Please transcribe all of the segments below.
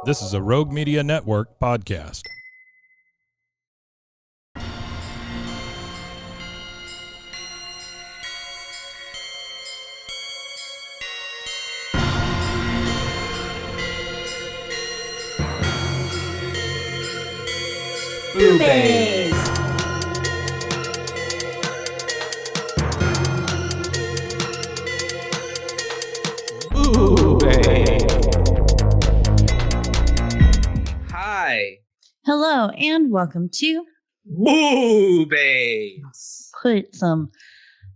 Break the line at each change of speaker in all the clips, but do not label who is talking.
This is a Rogue Media Network podcast.
BooBaes.
Hi.
Hello and welcome to
BooBaes.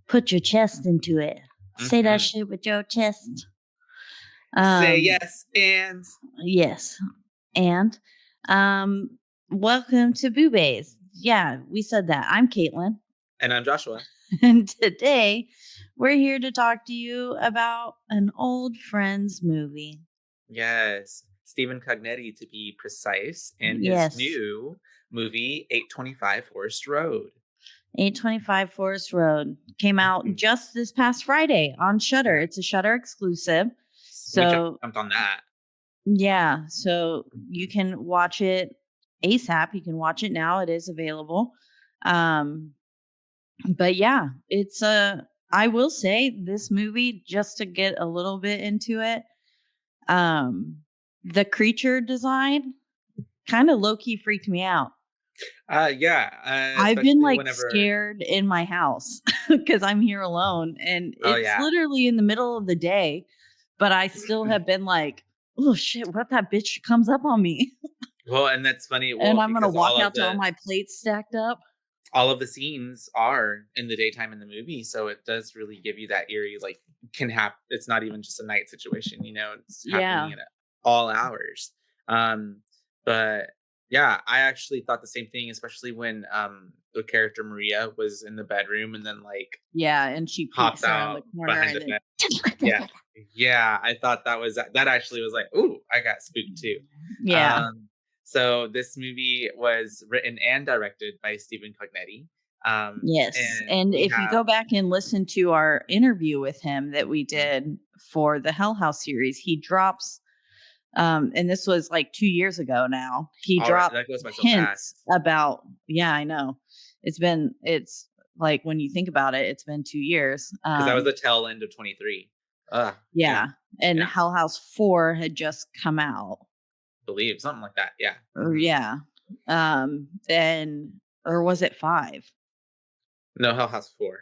Put your chest into it. Say that shit with your chest.
Say yes and
yes. And welcome to BooBaes. Yeah, we said that. I'm Caitlin.
And I'm Joshua.
And today we're here to talk to you about an old Friends movie.
Yes. Stephen Cognetti, to be precise, and
Yes.
his new movie, 825 Forest Road.
825 Forest Road came out just this past Friday on Shudder. It's a Shudder exclusive.
We
So
jumped on that.
yeah, so you can watch it ASAP. You can watch it now. It is available. But yeah, it's I will say this movie, just to get a little bit into it, the creature design kind of low-key freaked me out. I've been like scared in my house because I'm here alone and it's literally in the middle of the day, but I still have been like, oh shit, what if that bitch comes up on me?
Well, and that's funny.
And I'm going to walk out to all my plates stacked up.
All of the scenes are in the daytime in the movie, so it does really give you that eerie, like, can happen. It's not even just a night situation, you know, it's happening at all hours. But yeah, I actually thought the same thing, especially when the character Maria was in the bedroom and then
and she
pops
out
the corner behind the bed. Yeah, I thought that actually was like, ooh, I got spooked too. So this movie was written and directed by Stephen Cognetti.
Yes. And if you go back and listen to our interview with him that we did for the Hell House series, he drops, and this was like 2 years ago now, he dropped hints about, I know. It's like, when you think about it, it's been 2 years.
Because that was the tail end of 23.
And Hell House 4 had just come out.
Believe something like that.
Or was it 5?
No, Hell House 4.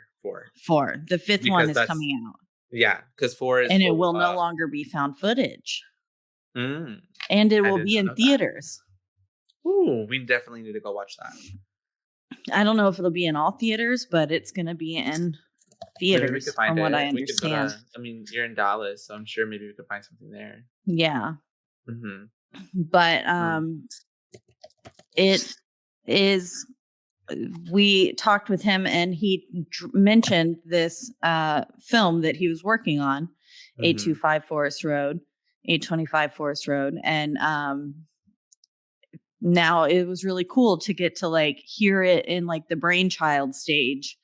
4. The 5th one is coming out.
Yeah, because 4 is,
and it will no longer be found footage.
And
it will be in theaters.
Ooh, we definitely need to go watch that.
I don't know if it'll be in all theaters, but it's going to be in theaters from what I understand.
You're in Dallas, so I'm sure maybe we could find something there.
Yeah. But it is, we talked with him and he mentioned this film that he was working on, 825 Forest Road, 825 Forest Road. And now it was really cool to get to like hear it in like the brainchild stage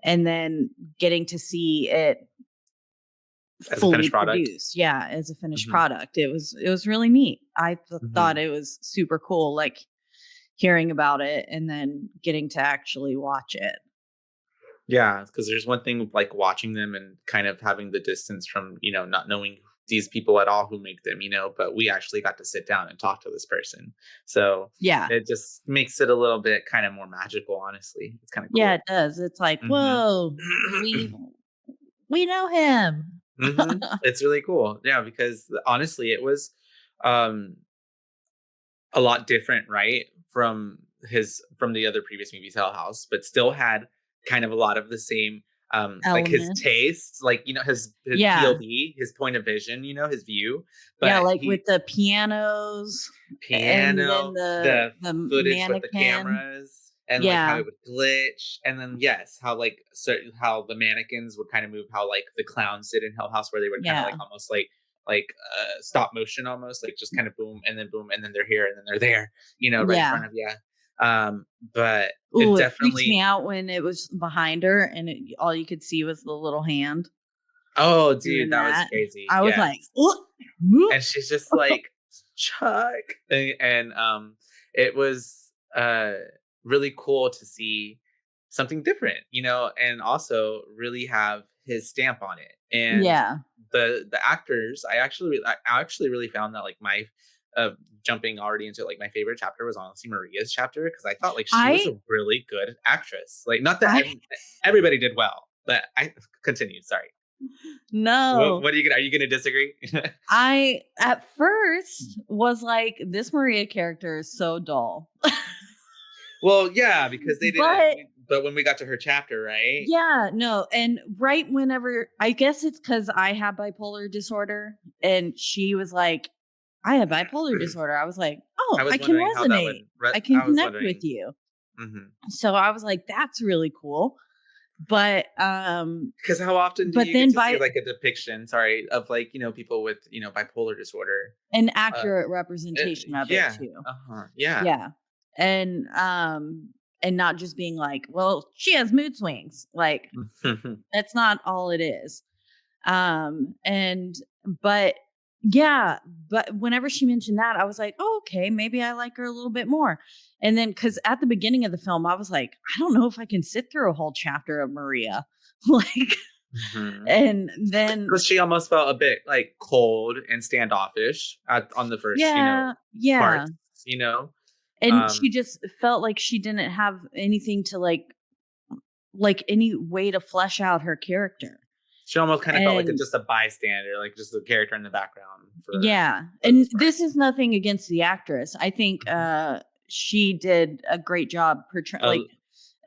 and then getting to see it
as
fully
a finished product.
Produced. Yeah, as a finished product. It was really neat. I thought it was super cool, like hearing about it and then getting to actually watch it.
Yeah, because there's one thing like watching them and kind of having the distance from, not knowing these people at all who make them, but we actually got to sit down and talk to this person. So it just makes it a little bit kind of more magical, honestly. It's kind of cool.
Yeah, it does. It's like, whoa, we know him.
It's really cool. Yeah, because honestly, it was a lot different, right? From the other previous movies, Hell House, but still had kind of a lot of the same like his taste, like, his POV, his point of vision, his view. But
with the piano, and then the
footage
mannequin
with the cameras. And like how it would glitch, and then how how the mannequins would kind of move, how like the clowns did in Hell House, where they would kind of like almost like stop motion, almost like just kind of boom, and then they're here, and then they're there, right in front of you. But it definitely
freaked me out when it was behind her, and all you could see was the little hand.
Oh, dude, that was crazy.
I was like,
and she's just like. Chuck. And it was really cool to see something different, and also really have his stamp on it. And
Yeah.
the actors, I actually really found that like my uh jumping already into like my favorite chapter was honestly Maria's chapter, because I thought like she was
I
a really good actress. Like, not that
I
everybody did well, but I continue. Sorry. What,
no.
what are you gonna? Are you gonna disagree?
I at first was like, this Maria character is so dull.
Well, yeah, because they didn't.
But
But when we got to her chapter, right?
yeah, no. And right whenever, I guess it's because I have bipolar disorder, and she was like, I have bipolar disorder. I was like,
I
oh, I
was
can
wondering how that would.
resonate. I can
I was
connect with
wondering.
you.
Mhm.
So I was like, that's really cool. But
Because how often do
but
you get
then
to see
by
like a depiction, sorry, of like people with bipolar disorder?
an
Uh,
accurate representation of it
yeah,
too.
yeah.
Yeah. And not just being like, well, she has mood swings. Like, that's not all it is. And but yeah, but whenever she mentioned that, I was like, oh, okay, maybe I like her a little bit more. And then because at the beginning of the film, I was like, I don't know if I can sit through a whole chapter of Maria. Like, and then
Because she almost felt a bit like cold and standoffish on the first,
yeah, yeah.
parts, you know.
And
Um,
she just felt like she didn't have anything to like any way to flesh out her character.
she almost kind of felt like
And
just a bystander, like just a character in the background
yeah,
for the
and
most part.
this is nothing against the actress. I think
Mhm.
she did a great job portraying like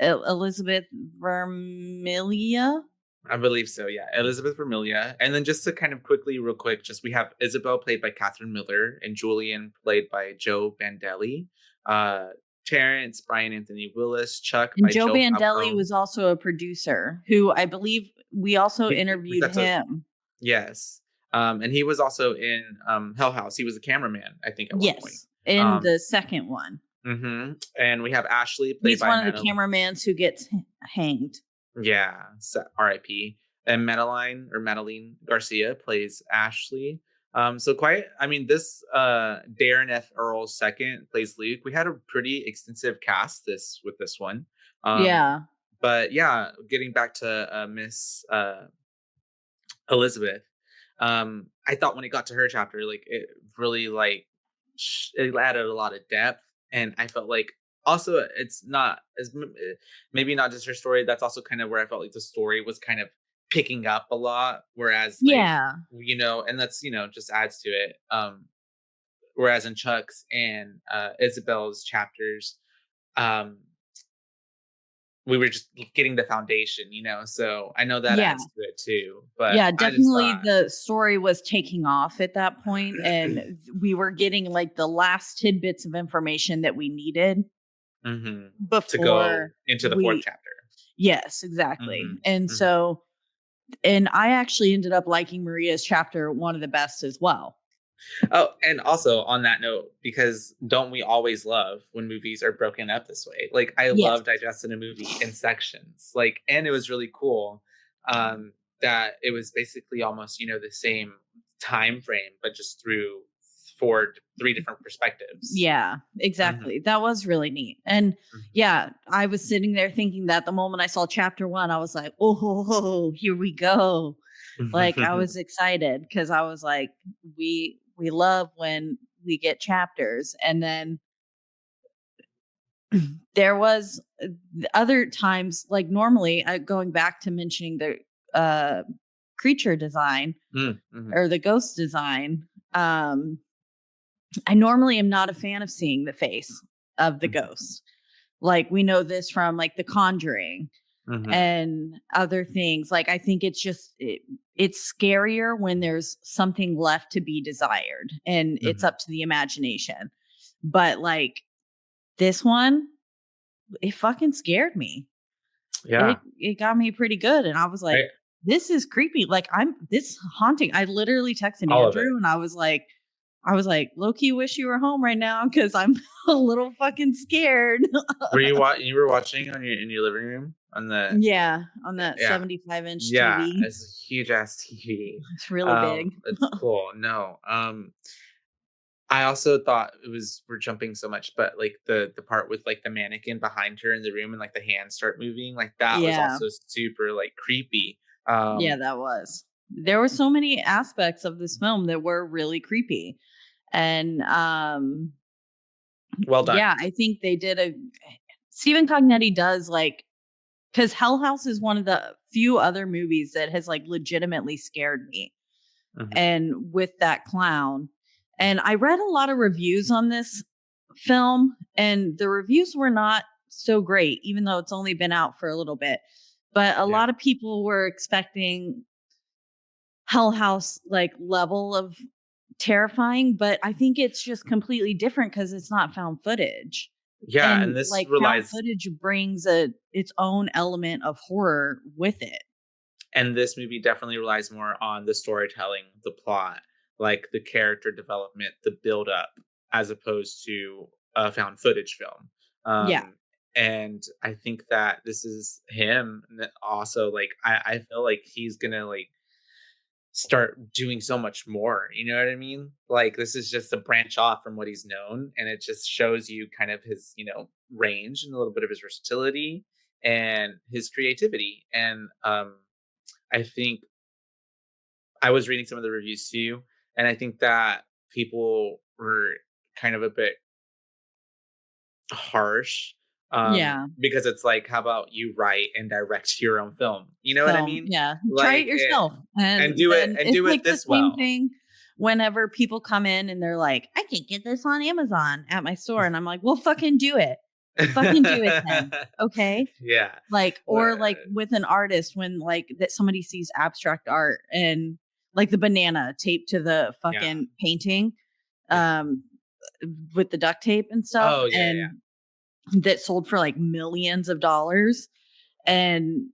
Uh,
Elizabeth Vermilia.
I believe so, yeah. Elizabeth Vermilia. And then just to kind of quickly, real quick, just we have Isabel played by Catherine Miller and Julian played by Joe Bandelli. Uh, Terrence, Brian Anthony Willis, Chuck
And
by
Joe
Joe
Bandelli
Falcone.
was also a producer who I believe we also
We
interviewed
got to,
him.
yes. And he was also in Hell House. He was a cameraman, I think, at one point.
Yes, in
Um,
the second one.
and we have Ashley played
He's
by
one of the
Madeline.
cameramans who gets hanged.
Yeah, R.I.P. And Madeline Garcia plays Ashley. So quite, I mean, this Darren F. Earl second plays Luke. We had a pretty extensive cast with this one. Um,
Yeah.
but yeah, getting back to Miss Elizabeth, I thought when it got to her chapter, like it really like it added a lot of depth, and I felt like also it's not maybe not just her story. That's also kind of where I felt like the story was kind of picking up a lot, whereas like
Yeah.
and that's just adds to it. Whereas in Chuck's and Isabel's chapters, um, we were just getting the foundation, so I know that
Yeah.
adds to it too. But
Yeah,
I just
definitely
thought.
the story was taking off at that point, and we were getting like the last tidbits of information that we needed
Mhm. To go
before
into the 4th
we
chapter.
yes, exactly.
Mhm,
And
mhm.
so and I actually ended up liking Maria's chapter one of the best as well.
Oh, and also on that note, because don't we always love when movies are broken up this way? Like, I
Yes.
love digesting a movie in sections. Like, and it was really cool, that it was basically almost, the same time frame, but just through 3 different perspectives.
Yeah,
Mhm,
exactly. That was really neat. And
mhm.
yeah, I was sitting there thinking that the moment I saw chapter one, I was like, oh, here we go. Like I was excited because I was like, we love when we get chapters. And then there was other times, like normally, going back to mentioning the uh, creature design
Mm, mhm,
or the ghost design. Um, I normally am not a fan of seeing the face of the
mhm,
ghost. Like we know this from like The Conjuring
mhm,
and other things. Like I think it's just it's scarier when there's something left to be desired and it's
mhm.
up to the imagination. But like this one, it fucking scared me.
Yeah.
It got me pretty good and I was like,
I
this is creepy. Like I'm this haunting. I literally texted
All of it.
Andrew and I was like, low key wish you were home right now because I'm a little fucking scared.
You were watching on your in your living room on the
Yeah, on that
yeah.
75-inch
Yeah,
TV.
it's a huge ass TV.
It's really big.
It's cool. No. I also thought we're jumping so much, but like the part with like the mannequin behind her in the room and like the hands start moving, like that was
Yeah.
also super like creepy.
Yeah, that was. There were so many aspects of this film that were really creepy. And
Well done.
yeah, I think they did a Stephen Cognetti does like because Hell House is one of the few other movies that has like legitimately scared me.
Mhm.
And with that clown. And I read a lot of reviews on this film, and the reviews were not so great, even though it's only been out for a little bit. But a
Yeah.
lot of people were expecting Hell House like level of terrifying, but I think it's just completely different because it's not found footage.
Yeah,
And
and this
like found
relies
footage brings its own element of horror with it.
and this movie definitely relies more on the storytelling, the plot, like the character development, the build up, as opposed to a found footage film.
Yeah.
And I think that this is him and that also like I feel like he's gonna like start doing so much more. You know what I mean? Like this is just a branch off from what he's known, and it just shows you kind of his, range and a little bit of his versatility and his creativity. And I think I was reading some of the reviews too, and I think that people were kind of a bit harsh
Yeah.
because it's like, how about you write and direct your own film? You know what I
Film,
mean?
yeah. Try it
Like,
yourself.
and
And
do it
then
and
it's
do it
like the
this
same
well.
thing whenever people come in and they're like, "I can get this on Amazon at my store." And I'm like, "Well, fucking do it. Fucking do it then." Okay?
Yeah.
Like,
Wha-
or like with an artist when like that somebody sees abstract art and like the banana taped to the
Yeah.
fucking painting
Yeah.
um with the duct tape and stuff,
Oh yeah, yeah.
and that sold for like millions of dollars. And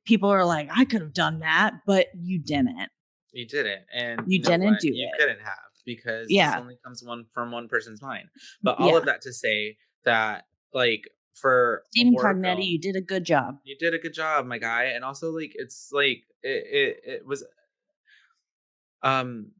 people are like, I could have done that, but you didn't.
You didn't, and
You
you know
didn't
what?
do
You
it.
couldn't have because this
Yeah.
only comes from one person's mind. But all of
Yeah.
that to say that, like, for a
Stephen
horror
Cognetti,
film,
you did a good job.
you did a good job, my guy. And also, like, it's like it was um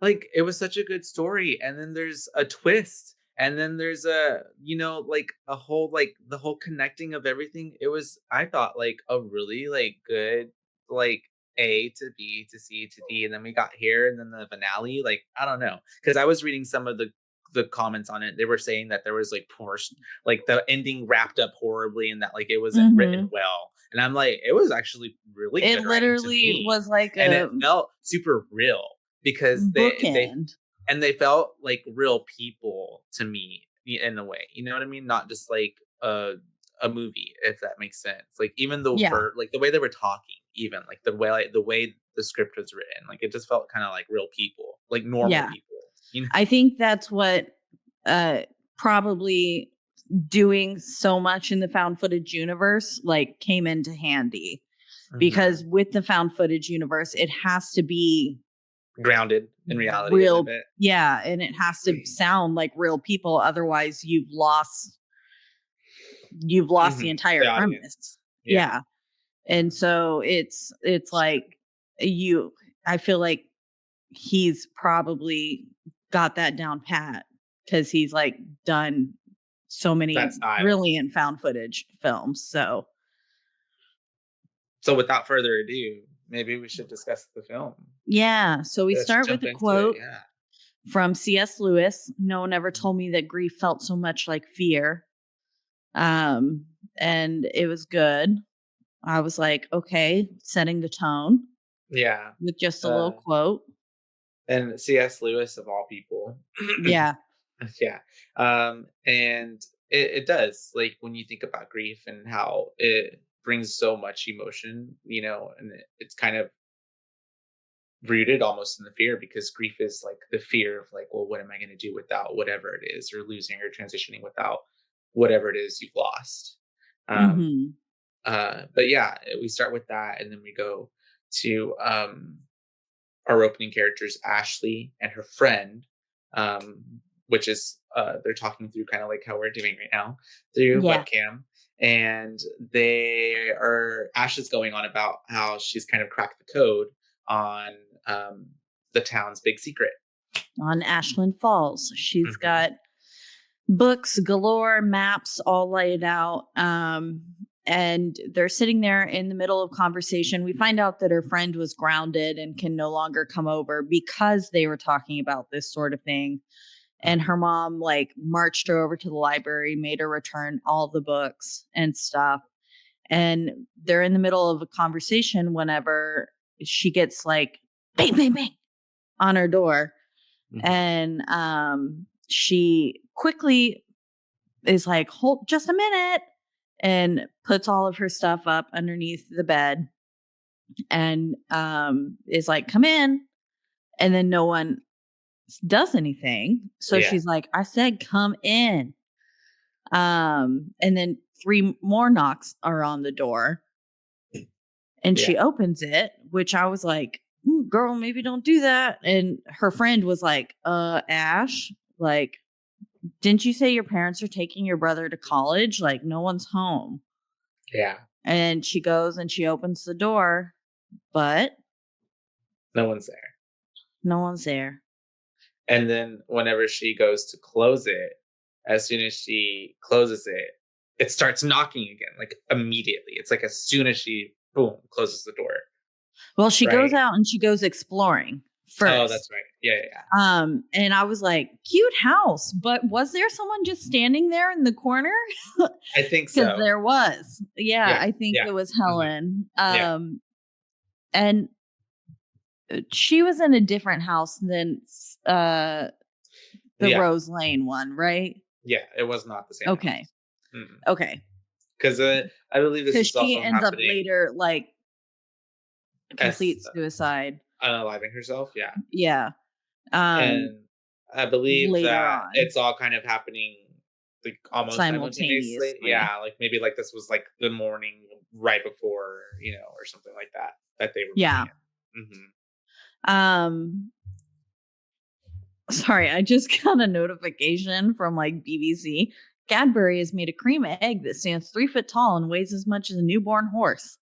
like it was such a good story, and then there's a twist, and then there's like a whole like the whole connecting of everything. It was, I thought, like a really like good, like A to B to C to D, and then we got here and then the finale. Like, I don't know, because I was reading some of the comments on it. They were saying that there was like like the ending wrapped up horribly and that like it wasn't written
Hmm.
well, and I'm like, it was actually really
It
good writing to
literally
me,
was like
and it
a
felt super real because
bookend.
they felt like real people to me, in a way. You know what I mean? Not just like a movie, if that makes sense. Like even
Yeah.
like the way they were talking, even like the way the script was written, like it just felt kind of like real people, like normal
Yeah.
people. You know?
I think that's what uh probably doing so much in the found footage universe like came into handy,
Mhm.
because with the found footage universe it has to be
Grounded in reality a
real.
bit.
Yeah, and it has to sound like real people, otherwise you've lost the
Hmm.
entire
The audience.
premise.
Yeah.
Yeah. And so it's like you I feel like he's probably got that down pat because he's like done so
That
many
style.
brilliant found footage films. So
So without further ado, maybe we should discuss the film.
yeah, so we
Let's
start with
jump
a
into it.
quote
Yeah.
from C.S. Lewis. No one ever told me that grief felt so much like fear. Um, and it was good. I was like, okay, setting the tone
Yeah.
with just a little
Uh,
quote.
and C.S. Lewis of all people.
Yeah.
Yeah. And it does, like when you think about grief and how it brings so much emotion, and it's kind of rooted almost in the fear, because grief is like the fear of like, well, what am I going to do without whatever it is, or losing or transitioning without whatever it is you've lost. Um,
Hmm.
but yeah, we start with that, and then we go to our opening characters, Ashley and her friend, um, which is they're talking through kind of like how we're doing right now through
Yeah.
webcam. And Ash is going on about how she's kind of cracked the code on um, the town's big secret.
on Ashland Falls. She's
Mhm.
got books galore, maps all laid out. And they're sitting there in the middle of conversation. We find out that her friend was grounded and can no longer come over because they were talking about this sort of thing. And her mom like marched her over to the library, made her return all the books and stuff. And they're in the middle of a conversation whenever she gets like bang, bang, bang on her door.
Mhm.
And she quickly is like, hold just a minute, and puts all of her stuff up underneath the bed and is like, come in. And then no one does anything. So
Yeah.
she's like, I said, come in. And then 3 more knocks are on the door and she
Yeah.
opens it, which I was like, "Ooh, girl, maybe don't do that." And her friend was like, Ash, like, didn't you say your parents are taking your brother to college? Like, no one's home.
Yeah.
And she goes and she opens the door, but
No one's there.
no one's there.
And then whenever she goes to close it, as soon as she closes it, it starts knocking again, like immediately. It's like as soon as she boom closes the door.
Well, she goes
Right.
out and she goes exploring
Oh, that's
first.
right. Yeah.
And I was like, cute house, but was there someone just standing there in the corner?
I think
Because
so.
there was. Yeah,
Yeah.
I think
Yeah.
it was
Mhm.
Helen.
Yeah.
And she was in a different house than the
Yeah.
Rose Lane one, right?
Yeah. It was not the same
Okay.
house.
Okay.
Because I believe this
Because
is
she
also
ends up
happening
later like
as
complete suicide.
unaliving herself. Yeah.
Yeah. Um
And I believe
Later
that
on
it's all kind of happening like almost simultaneously.
simultaneously.
Yeah, like maybe like this was like the morning right before, or something like that that they were moving
Yeah.
in.
Um Sorry, I just got a notification from like BBC. Cadbury has made a cream egg that stands 3 foot tall and weighs as much as a newborn horse.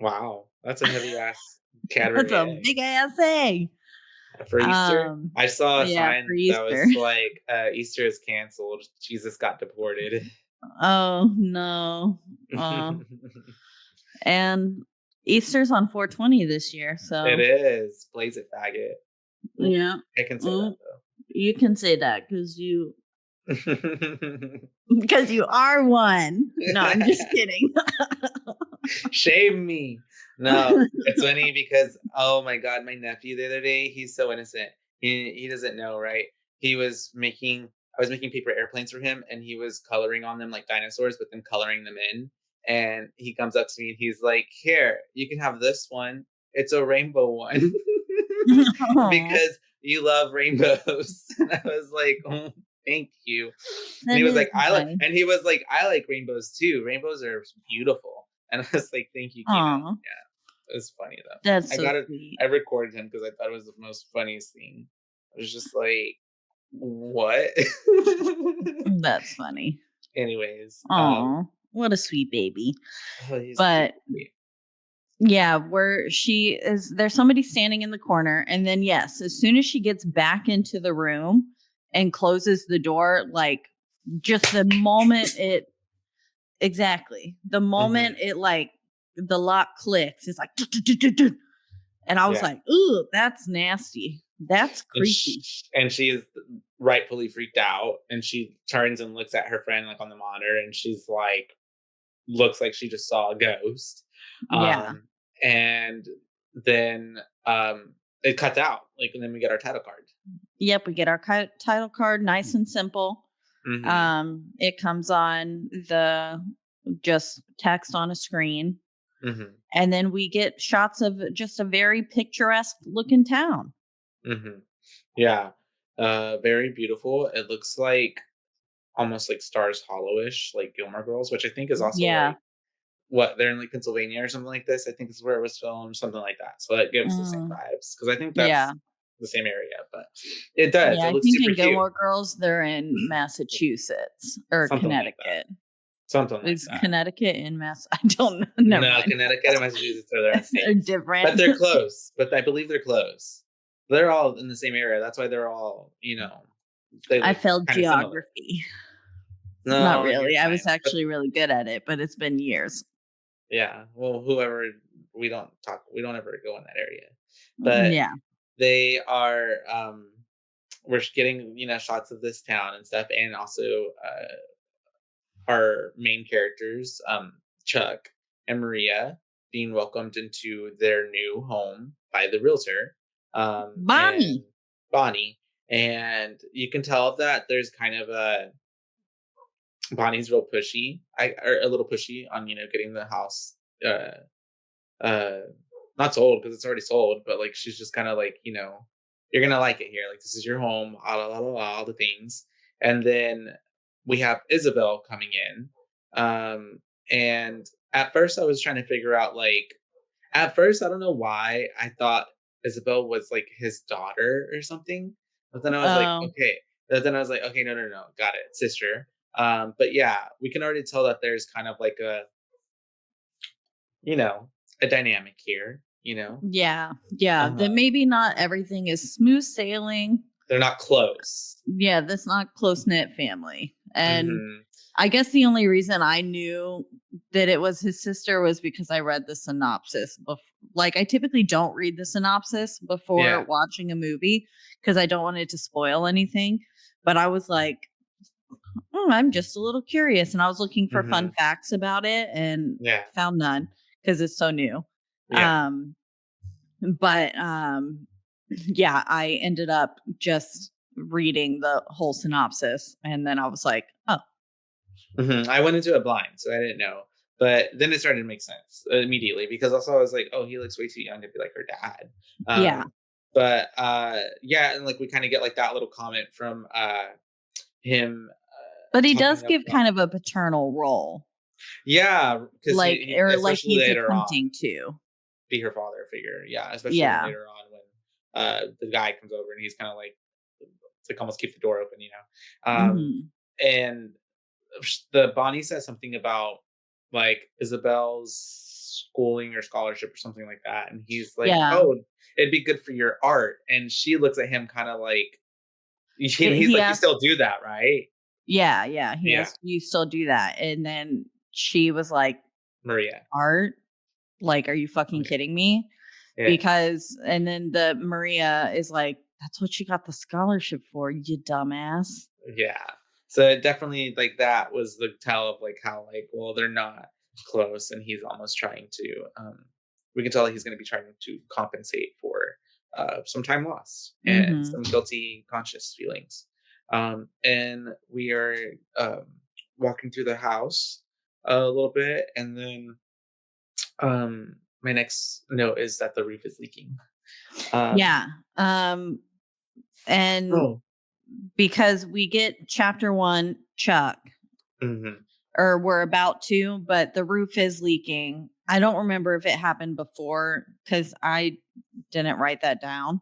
Wow, that's a heavy ass
That's
Cadbury
a
egg.
big ass egg.
For Easter,
Um,
I saw a
yeah, for
sign that
Easter.
was like Easter is canceled. Jesus got deported.
Oh no. And Easter's on 420 this year,
It
so
is. Blaze it, faggot. Ooh,
yeah.
I can say
Mm, you can say that
that
because you are one. No, I'm
though.
just kidding.
Shame me. No, it's funny because oh my god, my nephew the other day, he's so innocent. He doesn't know, right? He was making I was making paper airplanes for him and he was coloring on them like dinosaurs, but then coloring them in. And he comes up to me and he's like, "Here, you can have this one. It's a rainbow one."
Aw,
Because you love rainbows. And I was like, "Oh, thank you." And
that
he was
is
like, "I like,"
nice.
and he was like, "I like rainbows too. Rainbows are beautiful." And I was like, "Thank you, Keenan."
Aw,
Yeah, it was funny though.
that's
I
so
got it.
sweet.
I recorded him because I thought it was the most funniest thing. I was just like, "What?"
That's funny.
Anyways,
Oh, what a sweet baby.
oh, he's too
But
sweet.
yeah, where she is, there's somebody standing in the corner. And then, yes, as soon as she gets back into the room and closes the door, like just the moment the moment
Mhm.
it like the lock clicks, it's like, "Tut, tut, tut, tut, tut." And I was
Yeah,
like, ooh, that's nasty. That's
and
creepy.
she's rightfully freaked out, and she turns and looks at her friend like on the monitor, and she's like, looks like she just saw a ghost.
Yeah.
Um, and then it cuts out, like, and then we get our title card.
Yep. We get our title card, nice and simple.
Hmm.
It comes on the just text on a screen.
Hmm.
And then we get shots of just a very picturesque looking town.
Hmm. Yeah. Very beautiful. It looks like almost like Stars Hollow-ish, like Gilmore Girls, which I think is also
Yeah.
like what they're in like Pennsylvania or something like this. I think is where it was filmed, something like that. So that gives the same
Mm,
vibes because I think
yeah.
that's the same area, but it does.
Yeah.
It
I
looks
think
super
in
cute.
Gilmore Girls, they're in Massachusetts or
Something like that.
Connecticut.
Something like
Is
that.
Connecticut in Mass? I don't know. Never
No,
mind.
Connecticut and Massachusetts are their own
They're
states,
different.
but they're close. But I believe they're close. They're all in the same area. That's why they're all, they
I
look
failed
kind of similar.
geography. Not
No, you're
really. I was
fine. But
actually really good at it, but it's been years.
yeah, well, whoever we don't ever go in that area. But
Yeah.
they are we're getting, shots of this town and stuff, and also our main characters, Chuck and Maria, being welcomed into their new home by the realtor, and
Bonnie.
Bonnie. And you can tell that there's kind of a Bonnie's real pushy, or a little pushy on, getting the house uh uh not sold because it's already sold, but like she's just kind of like, you're gonna like it here. Like this is your home, all the things. And then we have Isabelle coming in. And at first I was trying to figure out like at first I don't know why I thought Isabelle was like his daughter or something. But then I was like,
Oh,
okay. But then I was like, okay, no, no, no, got it, sister. But yeah, we can already tell that there's kind of like you know, a dynamic here,
yeah. Yeah.
Uh-huh.
Then maybe not everything is smooth sailing.
They're not close.
Yeah, that's not close knit family. And
Mhm.
I guess the only reason I knew that it was his sister was because I read the synopsis. Like, I typically don't read the synopsis before
Yeah.
watching a movie because I don't want it to spoil anything. But I was like, I'm just a little curious. And I was looking for fun
Mhm.
facts about it and
Yeah.
found none because it's so new.
Yeah.
Um, but yeah, I ended up just reading the whole synopsis and then I was like, oh,
I went into it blind, so I didn't know. But then it started to make sense immediately because also I was like, "Oh, he looks way too young to be like her dad."
yeah.
But yeah, and like we kind of get like that little comment from him
But he does
talking
give
about
kind of a paternal role,
yeah, because
like
he
or like
especially
he's
later on
attempting to.
be her father figure. Yeah, especially when
Yeah.
later on when the guy comes over and he's kind of like almost keep the door open,
Mhm.
and the Bonnie says something about like Isabel's schooling or scholarship or something like that, and he's like,
Yeah.
"Oh, it'd be good for your art," and she looks at him kind of like, he's
He
like, "You
asked.
still do that, right?"
Yeah, yeah. He
Yeah,
asked, "You still do that?" And then she was like,
Maria.
"Art? Like, are you fucking
Okay.
kidding me?"
Yeah,
Because and then the Maria is like, "That's what she got the scholarship for, you dumbass."
yeah. So it definitely like that was the tell of like how like well they're not close, and he's almost trying to. We can tell that he's going to be trying to compensate for some time lost and
Mhm.
some guilty conscious feelings. And we are walking through the house a little bit, and then my next note is that the roof is leaking. Um,
Yeah. And
oh,
because we get chapter 1 Chuck,
hmm
or we're about to, but the roof is leaking. I don't remember if it happened before because I didn't write that down.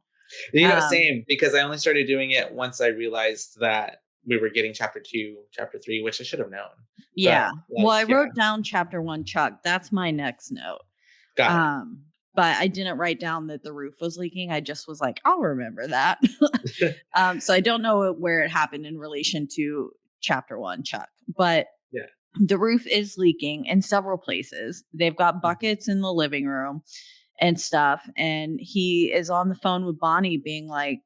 Um,
same because I only started doing it once I realized that we were getting chapter 2, chapter 3, which I should have known.
yeah.
But
Well,
like,
I
yeah,
wrote down chapter 1 Chuck. That's my next note.
got
Um, but I didn't write down that the roof was leaking. I just was like, I'll remember that.
it.
So I don't know where it happened in relation to chapter 1 Chuck, but
Yeah.
the roof is leaking in several places. They've got
Mhm.
buckets in the living room and stuff. And he is on the phone with Bonnie being like,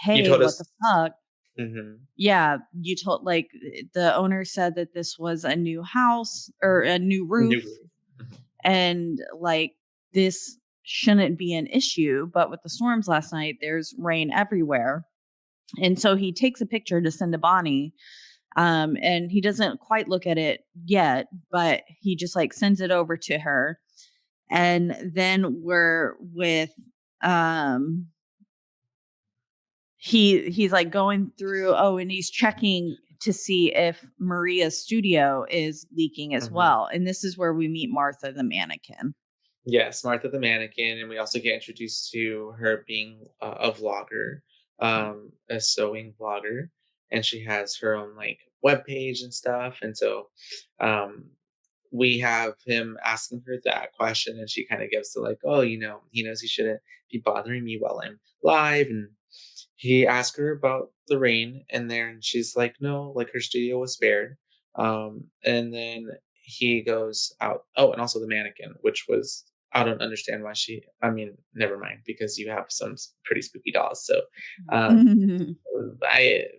You
hey,
told
what the
us.
fuck?
Mhm.
Yeah, you told like the owner said that this was a new house or a new
New
roof
roof. Mhm.
and like this shouldn't be an issue. But with the storms last night, there's rain everywhere. And so he takes a picture to send to Bonnie. And he doesn't quite look at it yet, but he just like sends it over to her. And then we're with um he's like going through and he's checking to see if Maria's studio is leaking as
Mhm.
well. And this is where we meet Martha the mannequin.
Yes, Martha the mannequin, and we also get introduced to her being a vlogger, a sewing vlogger, and she has her own like web page and stuff. And so, um, we have him asking her that question, and she kind of gives the like, oh, he knows he shouldn't be bothering me while I'm live. And he asked her about the rain in there, and she's like, no, like her studio was spared. And then he goes out. Oh, and also the mannequin, which was, I don't understand why I mean, never mind, because you have some pretty spooky dolls. So um,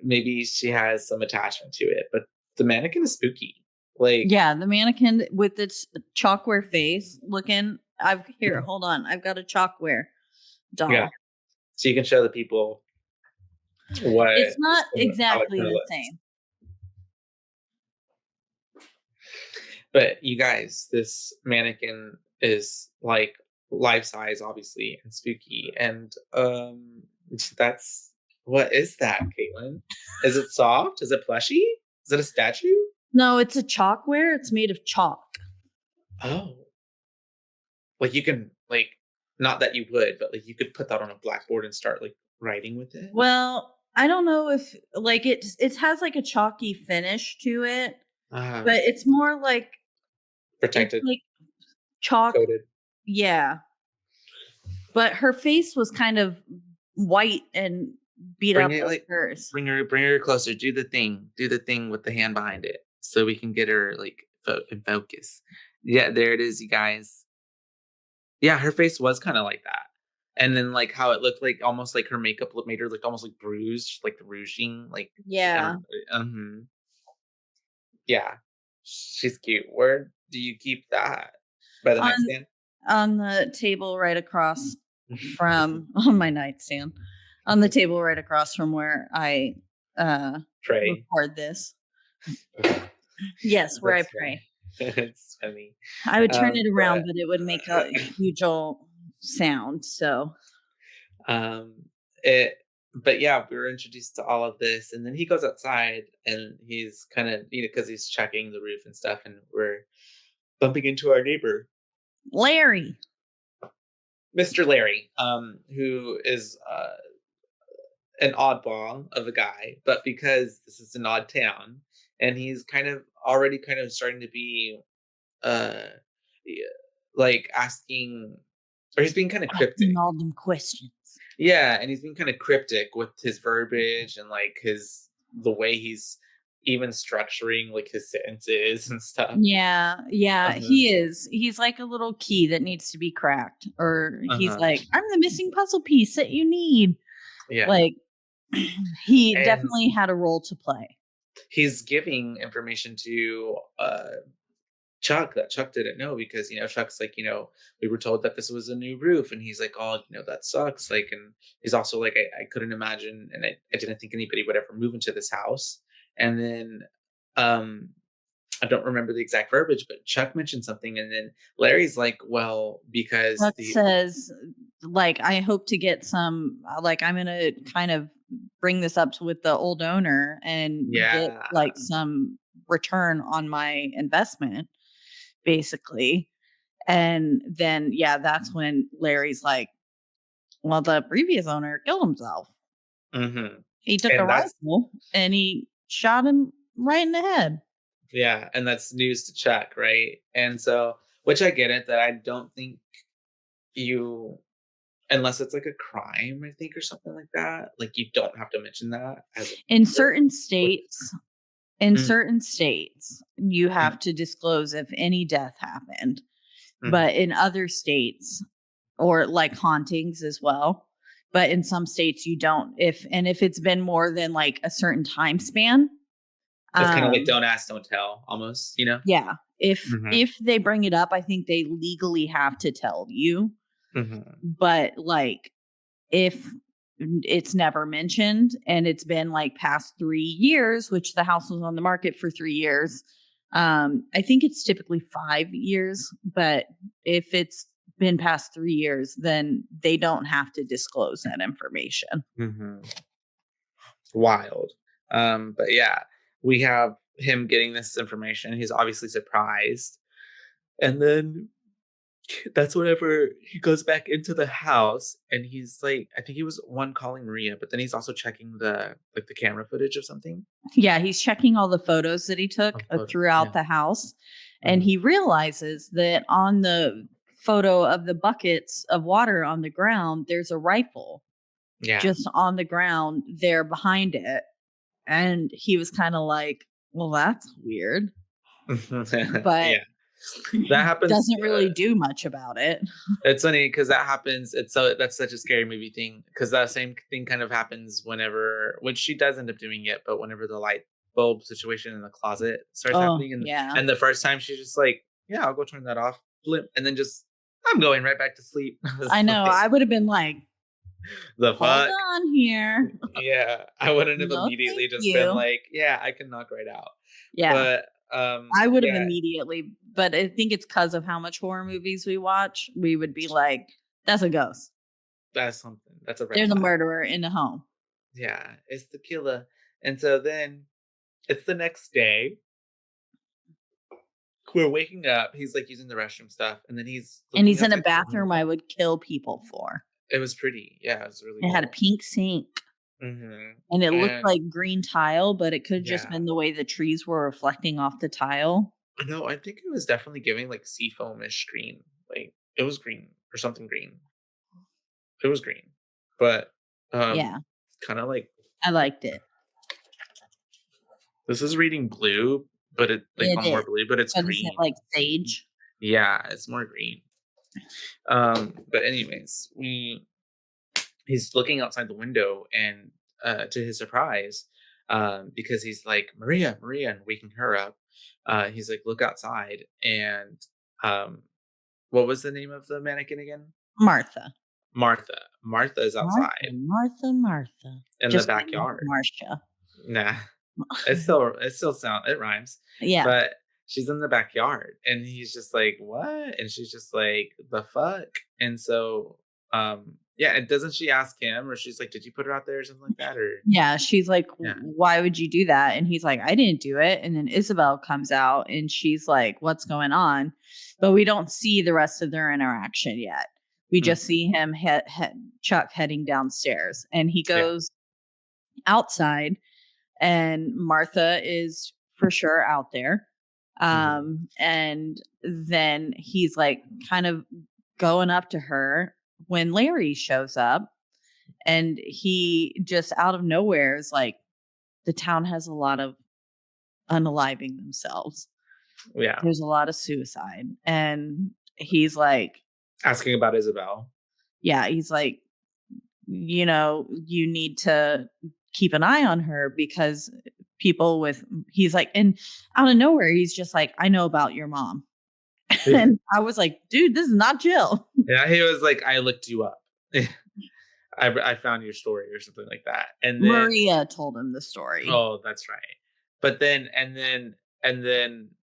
maybe she has some attachment to it, but the mannequin is spooky. Like,
yeah, the mannequin with its chalkware face looking. Hold on. I've got a chalkware doll.
yeah. So you can show the people what
it's not exactly the same.
But you guys, this mannequin is like life size, obviously, and spooky. And that's what is that, Caitlin? Is it soft? Is it plushy? Is it a statue?
No, it's a chalkware. It's made of chalk.
Oh. Like you can not that you would, but like you could put that on a blackboard and start like writing with it.
Well, I don't know if like it has like a chalky finish to it, but it's more like
protected,
like chalk
coated.
Yeah, but her face was kind of white and beat up like hers.
Bring her closer. Do the thing with the hand behind it, so we can get her like in focus. Yeah, there it is, you guys. Yeah, her face was kind of like that. And then like how it looked like almost like her makeup made her look almost like bruised, like the rouging, like
yeah.
Yeah. She's cute. Where do you keep that? By the nightstand?
On the table right across from on my nightstand. On the table right across from where I record this. Yes, where I pray.
It's funny.
I would turn it around, but it would make a huge old sound. So,
but yeah, we were introduced to all of this, and then he goes outside, and he's kind of because he's checking the roof and stuff, and we're bumping into our neighbor,
Larry,
Mr. Larry, who is an oddball of a guy, but because this is an odd town, and he's already starting to be like asking, or he's being kind of cryptic.
All them questions.
Yeah, and he's being kind of cryptic with his verbiage and like the way he's even structuring like his sentences and stuff.
Yeah, he is. He's like a little key that needs to be cracked, or he's like, I'm the missing puzzle piece that you need. Yeah, like he definitely had a role to play.
He's giving information to Chuck that Chuck didn't know, because Chuck's like, we were told that this was a new roof, and he's like, oh, that sucks, like, and he's also like, I couldn't imagine, and I didn't think anybody would ever move into this house. And then I don't remember the exact verbiage, but Chuck mentioned something, and then Larry's like, well, because
Chuck says, like, I hope to get some, like, I'm gonna kind of bring this up with the old owner and get like some return on my investment, basically. And then that's when Larry's like, well, the previous owner killed himself. He took a rifle and he shot him right in the head.
Yeah, and that's news to Chuck, right? And so, which I get it, that I don't think you, unless it's like a crime, I think, or something like that, like you don't have to mention that.
In certain states, you have to disclose if any death happened. But in other states, or like hauntings as well, but in some states you don't. If it's been more than like a certain time span,
it's kind of like don't ask, don't tell, almost,
Yeah. If they bring it up, I think they legally have to tell you. But like, if it's never mentioned and it's been like past 3 years, which the house was on the market for 3 years, I think it's typically 5 years, but if it's been past 3 years, then they don't have to disclose that information.
Wild. But yeah, we have him getting this information. He's obviously surprised. And then that's whenever he goes back into the house, and he's like, I think he was calling Maria, but then he's also checking the camera footage of something.
Yeah, he's checking all the photos that he took throughout the house. And he realizes that on the photo of the buckets of water on the ground, there's a rifle just on the ground there behind it. And he was kind of like, well, that's weird. But
Yeah. That happens.
Doesn't really do much about it.
It's funny because that happens. That's such a scary movie thing because that same thing kind of happens which she does end up doing it, but whenever the light bulb situation in the closet starts happening, and the first time she's just like, yeah, I'll go turn that off, blip, and then just I'm going right back to sleep.
I know.
Like,
I would have been like,
the
hold
fuck
on here.
Yeah, I wouldn't have
No,
immediately
thank
just
you.
been like, yeah, I can knock right out.
Yeah.
But
I would have immediately, but I think it's because of how much horror movies we watch. We would be like, that's a ghost.
That's something. That's a red
There's a
flag.
murderer in the home.
Yeah, it's the killer. And so then it's the next day. We're waking up. He's like using the restroom stuff, and then he's
in a bathroom I would kill people for.
It was pretty. Yeah, it was really.
It had a pink sink.
Mm-hmm.
And it looked like green tile, but it could have just been the way the trees were reflecting off the tile.
No, I think it was definitely giving like seafoamish green. Like it was green or something green. It was green, but
yeah,
kind of like
I liked it.
This is reading blue, but it more blue, but it's green.
Is it like sage?
Yeah, it's more green. But anyways, he's looking outside the window, and to his surprise, because he's like, Maria, and waking her up, he's like, look outside, and what was the name of the mannequin again?
Martha
is outside.
Martha
In the backyard.
Marcia.
Nah. It still sounds, it rhymes.
Yeah.
But she's in the backyard, and he's just like, what? And she's just like, the fuck? And so yeah, and doesn't she ask him, or she's like, did you put her out there or something like that? Or
yeah, she's like, why would you do that? And he's like, I didn't do it. And then Isabelle comes out, and she's like, what's going on? But we don't see the rest of their interaction yet. We just see him Chuck heading downstairs, and he goes outside, and Martha is for sure out there. And then he's like kind of going up to her when Larry shows up, and he just out of nowhere is like, the town has a lot of unaliving themselves.
Yeah.
There's a lot of suicide. And he's like,
asking about Isabelle.
Yeah. He's like, you need to keep an eye on her, because he's like, and out of nowhere, he's just like, I know about your mom. Yeah. And I was like, dude, this is not Jill.
Yeah. He was like, I looked you up. I found your story or something like that. And then
Maria told him the story.
Oh, that's right. But then, and then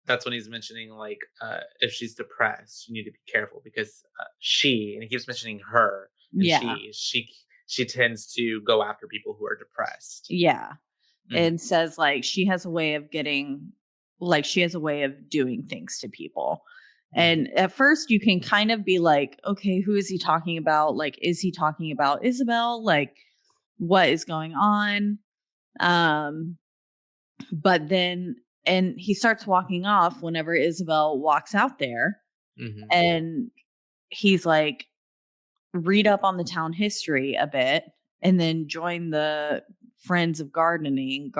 that's when he's mentioning like, if she's depressed, you need to be careful, because and he keeps mentioning her. And
yeah.
She tends to go after people who are depressed.
Yeah. And says like, she has a way of doing things to people. And at first you can kind of be like, okay, who is he talking about? Like, is he talking about Isabelle? Like, what is going on? But then, and he starts walking off whenever Isabelle walks out there. And he's like, read up on the town history a bit, and then join the Friends of Gardening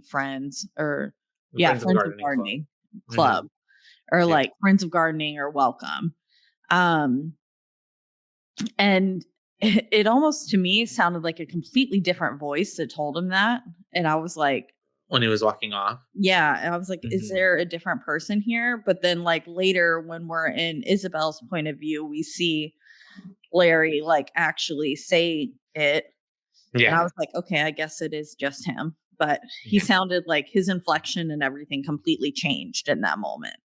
friends, or Friends of Gardening Club. Or like Friends of Gardening or Welcome. And it almost to me sounded like a completely different voice that told him that. And I was like,
when he was walking off.
Yeah. And I was like, is there a different person here? But then like later, when we're in Isabelle's point of view, we see Larry like actually say it. Yeah. And I was like, okay, I guess it is just him. But he sounded like his inflection and everything completely changed in that moment.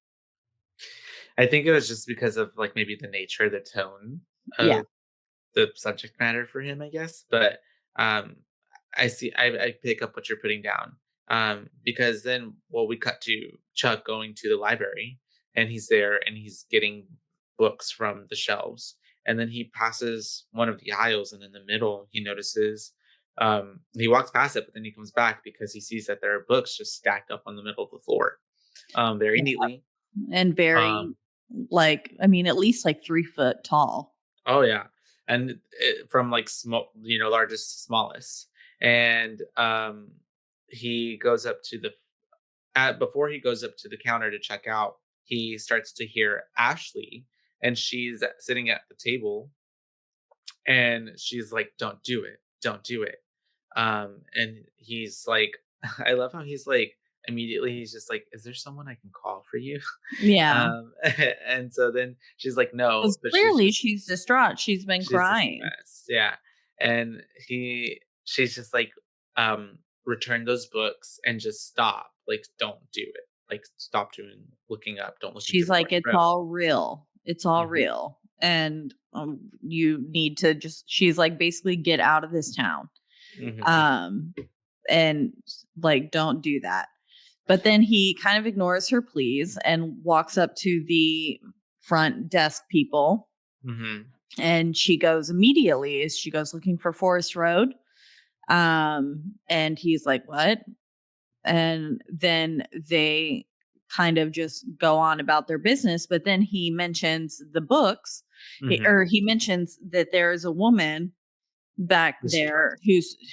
I think it was just because of like maybe the nature, the tone of the subject matter for him, I guess. But I pick up what you're putting down. Because then, we cut to Chuck going to the library, and he's there, and he's getting books from the shelves. And then he passes one of the aisles, and in the middle, he notices, he walks past it, but then he comes back because he sees that there are books just stacked up on the middle of the floor, very neatly.
and very like, I mean, at least like 3 foot tall.
Oh yeah, and from like small, largest to smallest, and he goes up to the before he goes up to the counter to check out, he starts to hear Ashley, and she's sitting at the table, and she's like, "Don't do it, don't do it." And he's like, I love how he's like, immediately he's just like, "Is there someone I can call for you?"
Yeah.
And so then she's like, "No,"
Because
but
clearly she's distraught. She's been
she's just a
crying.
mess. Yeah. And she's just like, return those books and just stop. Like, don't do it. Like, stop doing looking up. Don't look into
She's
the
like,
fourth
"It's
row.
all real. It's all
Mhm.
real. And you need to just," she's like, basically, "get out of this town.
Mhm.
Um, and like, don't do that." But then he kind of ignores her pleas and walks up to the front desk people.
Mhm.
And she goes immediately as she goes looking for Forest Road. And he's like, "What?" And then they kind of just go on about their business. But then he mentions the books,
Mhm.
or he mentions that there's a woman back
Distraught.
there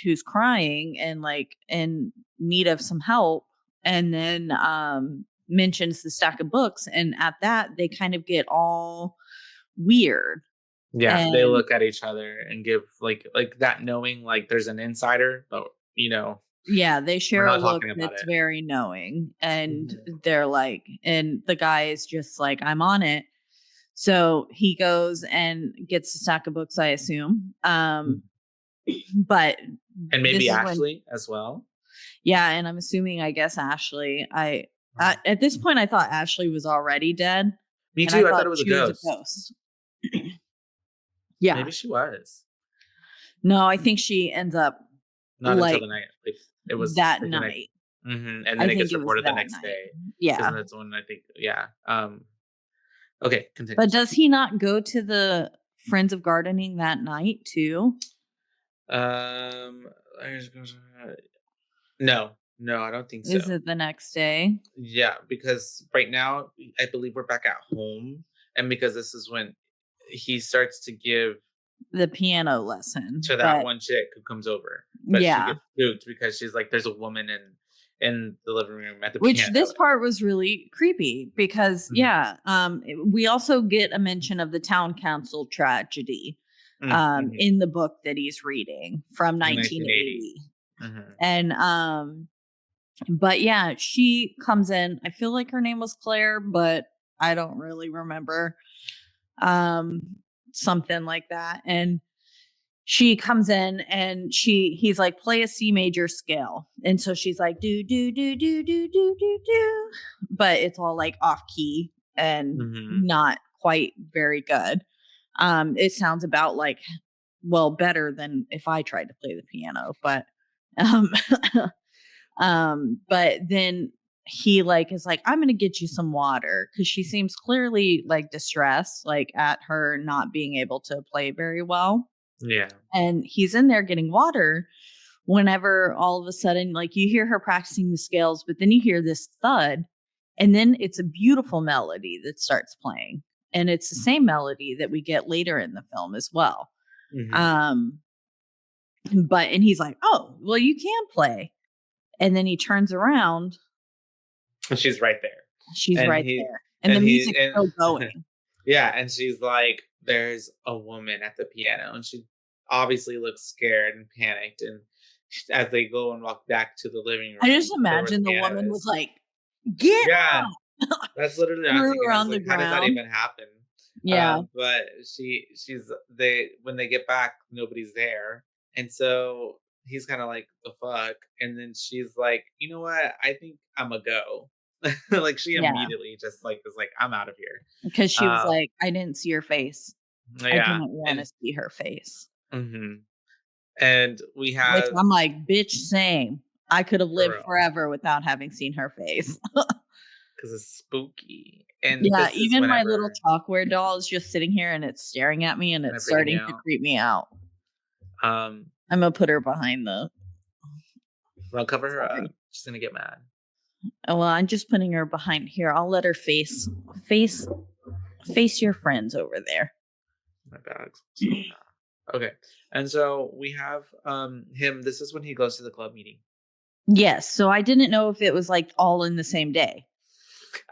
who's crying and like in need of some help. And then mentions the stack of books, and at that they kind of get all weird.
Yeah, they
And
look at each other and give like that, knowing like there's an insider, but
yeah, they
we're
share a
not
look
talking about
that's
it.
very knowing, and
Mhm.
they're like, and the guy is just like, "I'm on it." So he goes and gets a stack of books, I assume.
Mhm.
But
And maybe
this is when,
Ashley as well.
yeah, and I'm assuming, I guess Ashley. At this point, I thought Ashley was already dead,
Me
and I
too. I thought
thought
it was a
she was a
ghost.
ghost. Yeah,
Maybe she was.
no, I think she ends up
Not until
like
the night. Like it was
that
like the night.
night.
And then
I
it
think
gets
it was
reported the
that
next
night.
day. Because
Yeah,
that's when I think, yeah. Okay, continue.
but
Sorry.
does he not go to the Friends of Gardening that night too?
Um, no, no, I don't think so.
Is it the next day?
Yeah, because right now I believe we're back at home, and because this is when he starts to give
The piano lesson,
to that
but
one chick who comes over, but she
yeah.
gets spooked because she's like, "There's a woman in the living room at the
Which
piano."
this part was really creepy because
Mhm.
yeah, we also get a mention of the town council tragedy
Mhm.
in the book that he's reading from
In 1980.
1980.
Mhm.
And but yeah, she comes in. I feel like her name was Claire, but I don't really remember. Um something like that. And she comes in and he's like, "Play a C major scale." And so she's like, "Do do do do do do do do," but it's all like off key and
Mhm.
not quite very good. It sounds about like, well, better than if I tried to play the piano. But um but then he like is like, "I'm gonna get you some water," because she seems clearly like distressed, like at her not being able to play very well.
Yeah.
And he's in there getting water whenever all of a sudden, like, you hear her practicing the scales, but then you hear this thud, and then it's a beautiful melody that starts playing. And it's the same melody that we get later in the film as well.
Mhm.
Um, and he's like, "Oh, well, you can play." And then he turns around,
And she's right there.
she's
And
right
he
there, and the
and he
music's still going.
yeah, and she's like, "There's a woman at the piano," and she obviously looks scared and panicked. And as they go and walk back to the living
I just
room where the
imagine the
piano
woman was
is,
like, "Get
yeah,
up!"
that's literally what I'm
Threw
thinking.
her
I was
on the
like, "How does that
ground.
even happen?"
Yeah.
But she's they when they get back, nobody's there, and so he's kind of like, "The fuck?" And then she's like, "You know what? I think I'm a go." Like she
Yeah.
immediately just like was like, "I'm out of here."
Because she was
Um,
like, "I didn't see her face. I
yeah,
didn't wanna see her face."
mhm. And we
Which
have
I'm like, "Bitch, same. I could have
for
lived
real,
forever without having seen her face."
because it's spooky, and
Yeah,
this is
even my little
whenever
chalkware doll is just sitting here and it's staring at me and
kind of
it's
freaking you
starting to
out.
creep me out.
Um,
I'm gonna put her behind the
I'll cover her up.
sorry.
She's gonna get mad.
Oh, well, I'm just putting her behind here. I'll let her face your friends over there.
My bags. Okay. And so we have him. This is when he goes to the club meeting.
Yes. So I didn't know if it was like all in the same day.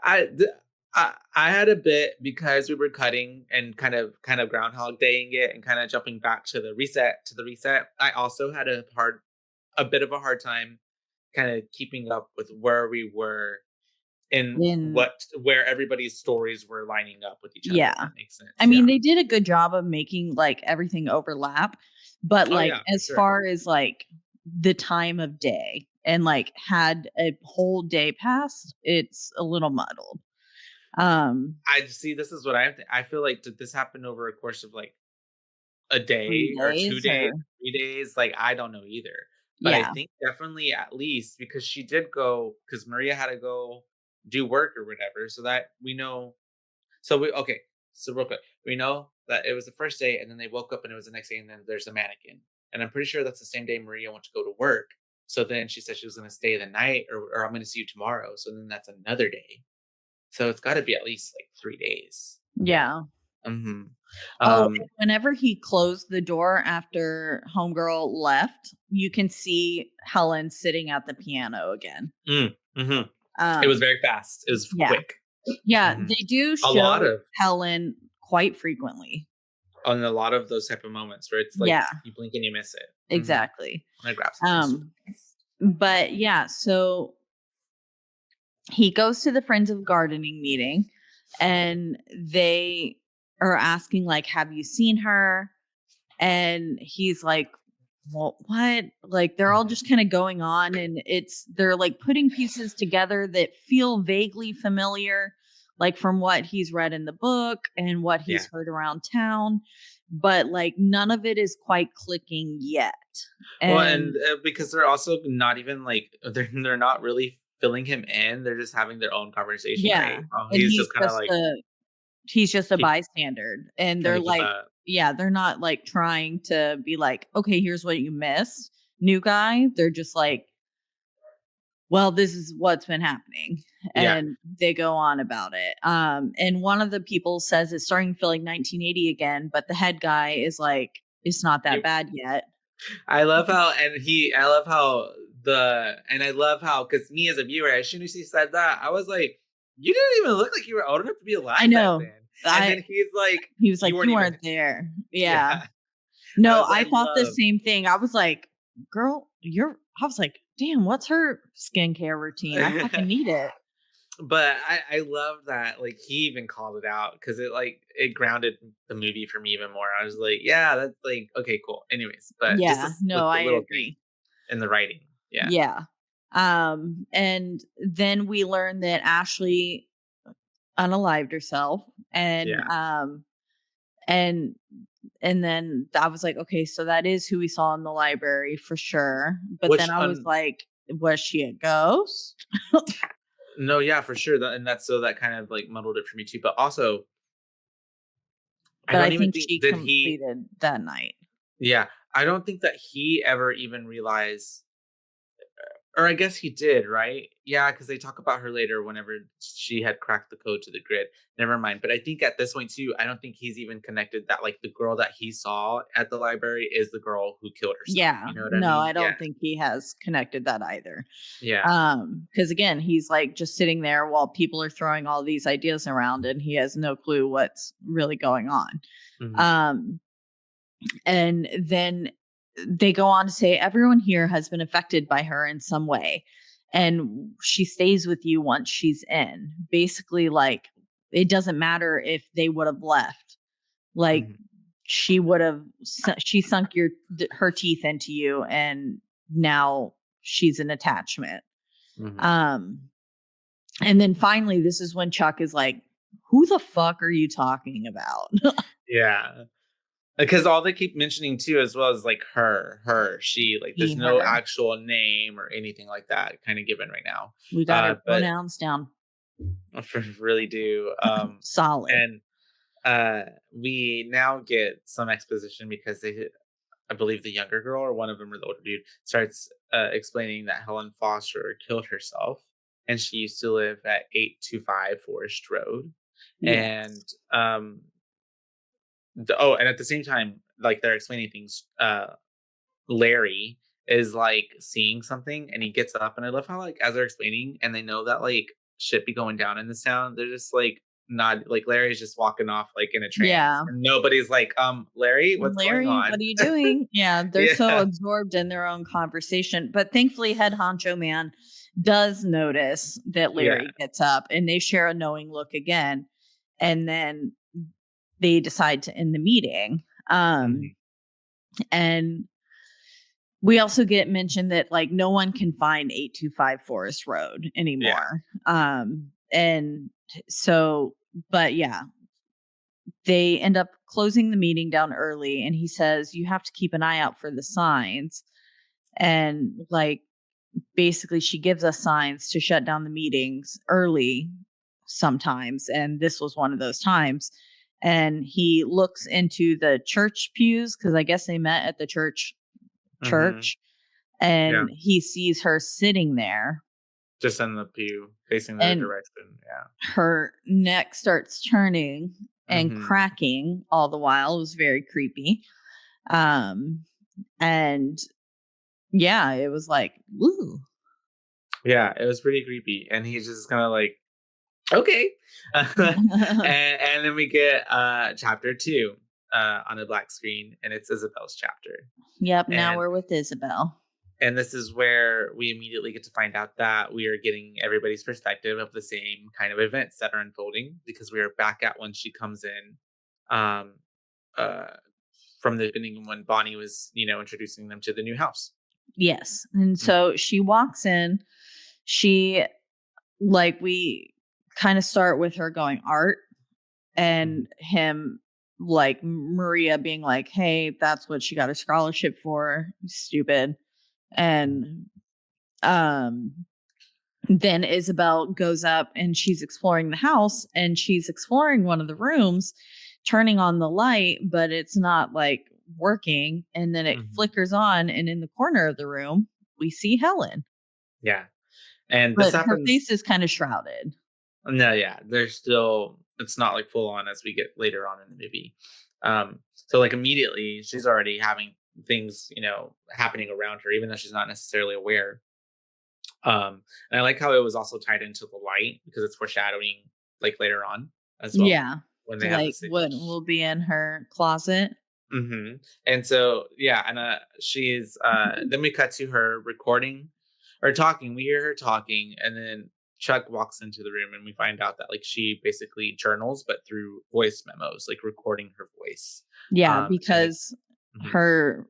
I th- I had a bit because we were cutting and kind of groundhog daying it and kind of jumping back to the reset. I also had a bit of a hard time kind of keeping up with where we were and
In
where everybody's stories were lining up with each other. If
Yeah.
that makes sense.
I mean, they did a good job of making like everything overlap, but
Oh
like
yeah, for
as
sure.
far as like the time of day and like had a whole day passed, it's a little muddled.
I see. This is what I feel like. Did this happen over a course of like a
3
day or 2
days
days,
or
3 days? Like, I don't know either. But I
yeah.
think definitely at least because she did go because Maria had to go do work or whatever, so that we know. So we okay. So real quick, we know that it was the first day, and then they woke up and it was the next day, and then there's a mannequin, and I'm pretty sure that's the same day Maria went to go to work. So then she said she was going to stay the night, or I'm going to see you tomorrow. So then that's another day. So it's got to be at least like 3 days. Yeah.
Yeah.
Hmm.
Oh,
Um.
and whenever he closed the door after homegirl left, you can see Helen sitting at the piano again.
Mm-hmm. It was
Um,
very fast. It was
yeah.
quick.
Yeah,
Hmm.
they do
A lot
show
of
Helen quite frequently.
on a lot of those type of moments where it's like
Yeah,
you blink and you miss it. Hmm.
exactly.
I grab some of this.
Um, but yeah, so he goes to the Friends of Gardening meeting and they are asking, like, have you seen her? And he's like, well, what? Like, they're all
Mhm.
just kind of going on, and they're like putting pieces together that feel vaguely familiar, like from what he's read in the book and what
Yeah.
he's heard around town. But like, none of it is quite clicking yet.
Well, and
And
because they're also not even like they're not really filling him in. They're just having their own conversation,
yeah,
right? Oh,
and
he's just kind of like
he's just a
keep
bystander. And
trying
they're
to keep
like,
up.
yeah, they're not like trying to be like, okay, here's what you missed, new guy. They're just like, well, this is what's been happening.
Yeah.
And they go on about it. And one of the people says it's starting to feel like 1980 again, but the head guy is like, it's not that bad yet.
I love how I love how because me as a viewer, as soon as he said that, I was like, you didn't even look like you were old enough to be
I
alive back
know.
then. And
I
then he's like,
He was
you
like,
weren't
you
even
weren't there.
yeah.
Yeah.
I
No,
was
I
I
thought the
love
same thing. I was like, girl, I was like, damn, what's her skincare routine? I fucking need it.
but I love that like he even called it out because it grounded the movie for me even more. I was like, yeah, that's like okay, cool. Anyways, but just
Yeah.
this,
No,
with the
I
little thing
agree.
in the writing. Yeah.
Yeah. And then we learn that Ashley unalived herself, and
Yeah.
and and then I was like, okay, so that is who we saw in the library for sure. But
Which
then I was
on
like, was she a ghost?
no, yeah, for sure. And that's so that kind of like muddled it for me too. But also, I
But I
don't even
think
think
she
did he.
completed that night.
Yeah, I don't think that he ever even realized. Or I guess he did, right? Yeah, because they talk about her later whenever she had cracked the code to the grid. Never mind. But I think at this point too, I don't think he's even connected that like the girl that he saw at the library is the girl who killed herself.
Yeah.
You know what I
No,
mean?
I
Yeah.
don't think he has connected that either.
Yeah.
Because again, he's like just sitting there while people are throwing all these ideas around and he has no clue what's really going on.
Hmm.
Um, and then they go on to say everyone here has been affected by her in some way. And she stays with you once she's in. Basically, like, it doesn't matter if they would have left. Like,
Hmm.
she sunk her teeth into you, and now she's an attachment.
Hmm.
Um, and then finally, this is when Chuck is like, "Who the fuck are you talking about?"
Yeah. Because all they keep mentioning too, as well as like she, like there's
He,
no
her.
actual name or anything like that kind of given right now.
We got our
But
pronouns down
I really do.
solid.
And we now get some exposition because I believe the younger girl or one of them or the older dude starts explaining that Helen Foster killed herself. and she used to live at 825 Forest Road.
Yes.
And and at the same time, like they're explaining things, Larry is like seeing something and he gets up, and I love how like as they're explaining and they know that like shit be going down in this town, they're just like not like Larry's just walking off like in a trance.
Yeah.
And nobody's like, Larry, what's going
Larry,
on?
what are you doing? Yeah, they're so
Yeah.
absorbed in their own conversation. But thankfully, Head Honcho Man does notice that
Yeah.
Larry gets up and they share a knowing look again. And then they decide to end the meeting.
Mhm.
And we also get mentioned that like no one can find 825 Forest Road
Yeah.
anymore. And so, but yeah, they end up closing the meeting down early, and he says you have to keep an eye out for the signs. And like basically she gives us signs to shut down the meetings early sometimes, and this was one of those times. And he looks into the church pews because I guess they met at the
Mhm.
church,
Yeah.
and he sees her sitting there,
Just in the pew facing their
and
direction. Yeah.
her neck starts turning and
Mhm.
cracking all the while. It was very creepy. Um, and yeah, it was like, woo.
Yeah, it was pretty creepy. And he's just kind of like, okay. And then we get chapter 2 on a black screen, and it's Isabel's chapter.
Yep, now
And
we're with Isabelle.
this is where we immediately get to find out that we are getting everybody's perspective of the same kind of events that are unfolding, because we are back at when she comes in, um uh from the beginning when Bonnie was, introducing them to the new house.
Yes. And
Mhm.
so she walks in. She, like, we kind of start with her going art,
Mhm.
and him, like, Maria being like, hey, that's what she got a scholarship for. Stupid.
Mhm.
And um then Isabel goes up and she's exploring the house, and she's exploring one of the rooms, turning on the light, but it's not like working. And then it
Mhm.
flickers on, and in the corner of the room, we see Helen,
Yeah. And this
but her
happens.
face is kind of shrouded.
No, yeah, there's still, it's not like full on as we get later on in the movie. So like immediately she's already having things, happening around her, even though she's not necessarily aware. And I like how it was also tied into the light, because it's foreshadowing like later on as well
Yeah.
when they have the
Like
scene.
what will be in her closet.
And so yeah, and she's then we cut to her recording or talking. We hear her talking, and then Chuck walks into the room, and we find out that like she basically journals, but through voice memos, like recording her voice.
Yeah,
And it,
because
mhm,
her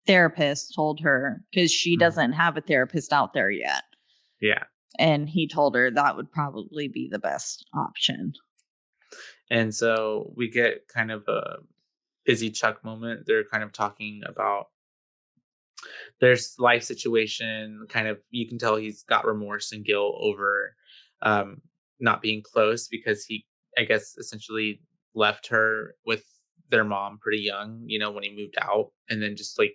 therapist told her, because she
mhm,
doesn't have a therapist out there yet.
yeah.
And he told her that would probably be the best option.
And so we get kind of a busy Chuck moment. They're kind of talking about their life situation. Kind of, you can tell he's got remorse and guilt over um, not being close, because he, I guess, essentially left her with their mom pretty young, when he moved out, and then just like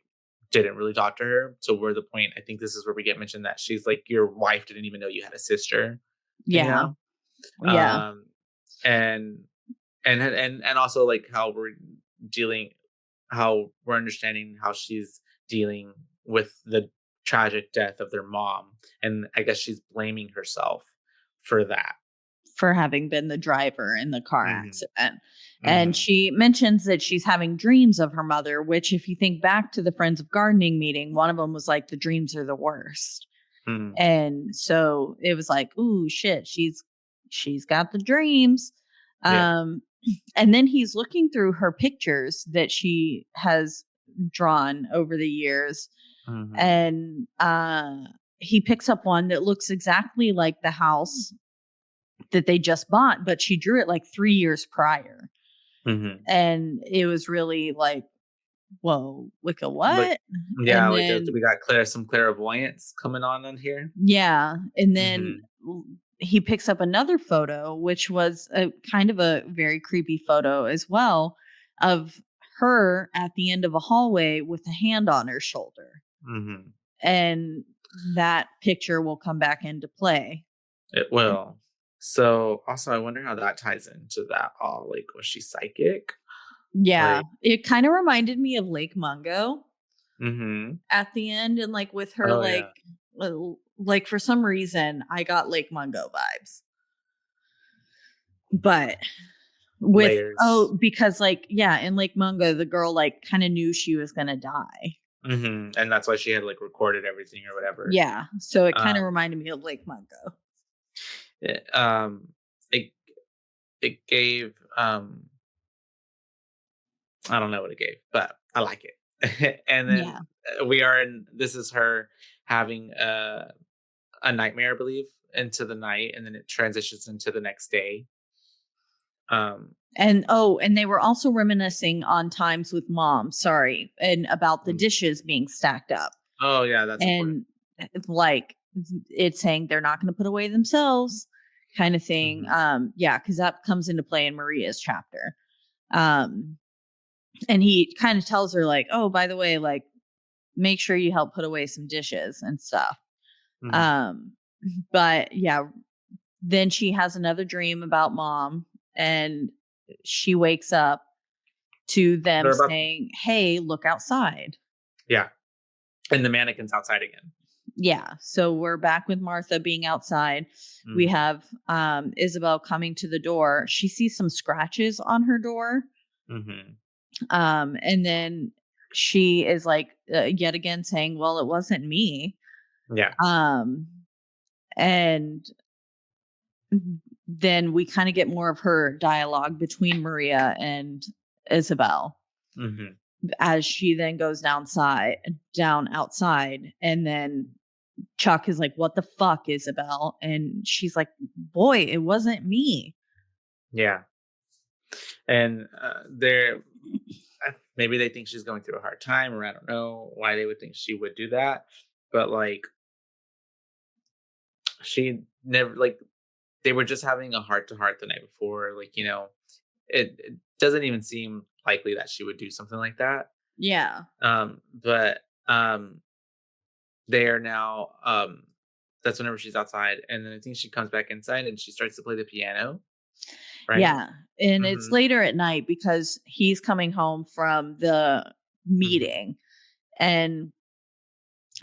didn't really talk to her. So we're the point. I think this is where we get mentioned that she's like, your wife didn't even know you had a sister.
Yeah.
Yeah.
Yeah.
Um, and and also like how we're dealing, how we're understanding how she's dealing with the tragic death of their mom, and I guess she's blaming herself for that.
For having been the driver in the car
Hmm.
accident. And
Hmm.
she mentions that she's having dreams of her mother, which, if you think back to the Friends of Gardening meeting, one of them was like, the dreams are the worst.
Hmm.
And so it was like, ooh, shit, she's got the dreams.
Yeah.
Um, and then he's looking through her pictures that she has drawn over the years,
Hmm.
and he picks up one that looks exactly like the house that they just bought, but she drew it like 3 years prior.
Hmm.
And it was really like, whoa, like a
Like,
what?
yeah,
And
like
then
we got some clairvoyance coming on here.
yeah, and then
Hmm.
he picks up another photo, which was a kind of a very creepy photo as well, of her at the end of a hallway with a hand on her shoulder.
Hmm.
And that picture will come back into play.
It will. So also, I wonder how that ties into that all. Like, was she psychic?
Yeah,
Like,
it kind of reminded me of Lake Mungo
mm-hmm.
at the end, and like with her,
Oh yeah,
like for some reason, I got Lake Mungo vibes, but
layers.
because like yeah, in Lake Mungo, the girl like kind of knew she was gonna die.
Mm-hmm. And that's why she had like recorded everything or whatever.
Yeah, so it kind of
Um,
reminded me of Lake Mungo.
it, it it gave I don't know what it gave, but I like it. And
Yeah.
then we are in. This is her having a nightmare, I believe, into the night, and then it transitions into the next day. Um.
And they were also reminiscing on times with mom, sorry, and about the dishes being stacked up.
Oh yeah, that's important.
And like it's saying they're not going to put away themselves kind of thing.
Mhm.
Yeah, because that comes into play in Maria's chapter. Um and he kind of tells her like, oh, by the way, like make sure you help put away some dishes and stuff.
Mhm.
Um but yeah, then she has another dream about mom, and she wakes up to them
They're about
saying, hey, look outside.
yeah, and the mannequin's outside again.
Yeah, so we're back with Martha being outside. We
Mhm.
have Isabel coming to the door. She sees some scratches on her door.
Mhm.
And then she is like yet again saying, well, it wasn't me.
Yeah.
um and then we kind of get more of her dialogue between Maria and Isabel
Mhm.
as she then goes down outside, and then Chuck is like, what the fuck, Isabel? And she's like, boy, it wasn't me.
Yeah. And they're maybe they think she's going through a hard time, or I don't know why they would think she would do that. But like, she never like they were just having a heart to heart the night before. Like, it doesn't even seem likely that she would do something like that.
Yeah.
But they are now. That's whenever she's outside, and then I think she comes back inside and she starts to play the piano, right?
Yeah. And it's
Mm-hmm.
later at night because he's coming home from the
Mm-hmm.
meeting, and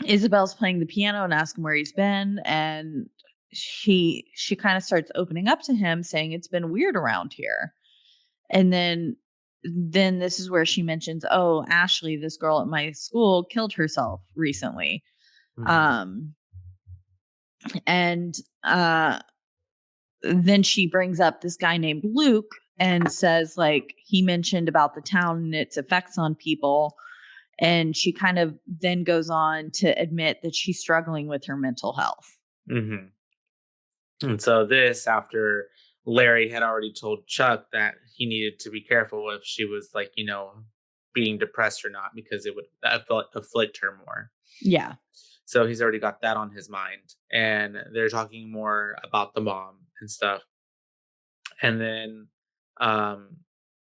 Isabel's playing the piano and asking where he's been, and she kind of starts opening up to him saying it's been weird around here. And then this is where she mentions, oh, Ashley, this girl at my school, killed herself recently.
Mm-hmm.
um and then she brings up this guy named Luke and says like he mentioned about the town and its effects on people, and she kind of then goes on to admit that she's struggling with her mental health.
Mm-hmm. And so this after Larry had already told Chuck that he needed to be careful if she was like, being depressed or not, because it would afflict her more.
Yeah.
So he's already got that on his mind. And they're talking more about the mom and stuff. And then um,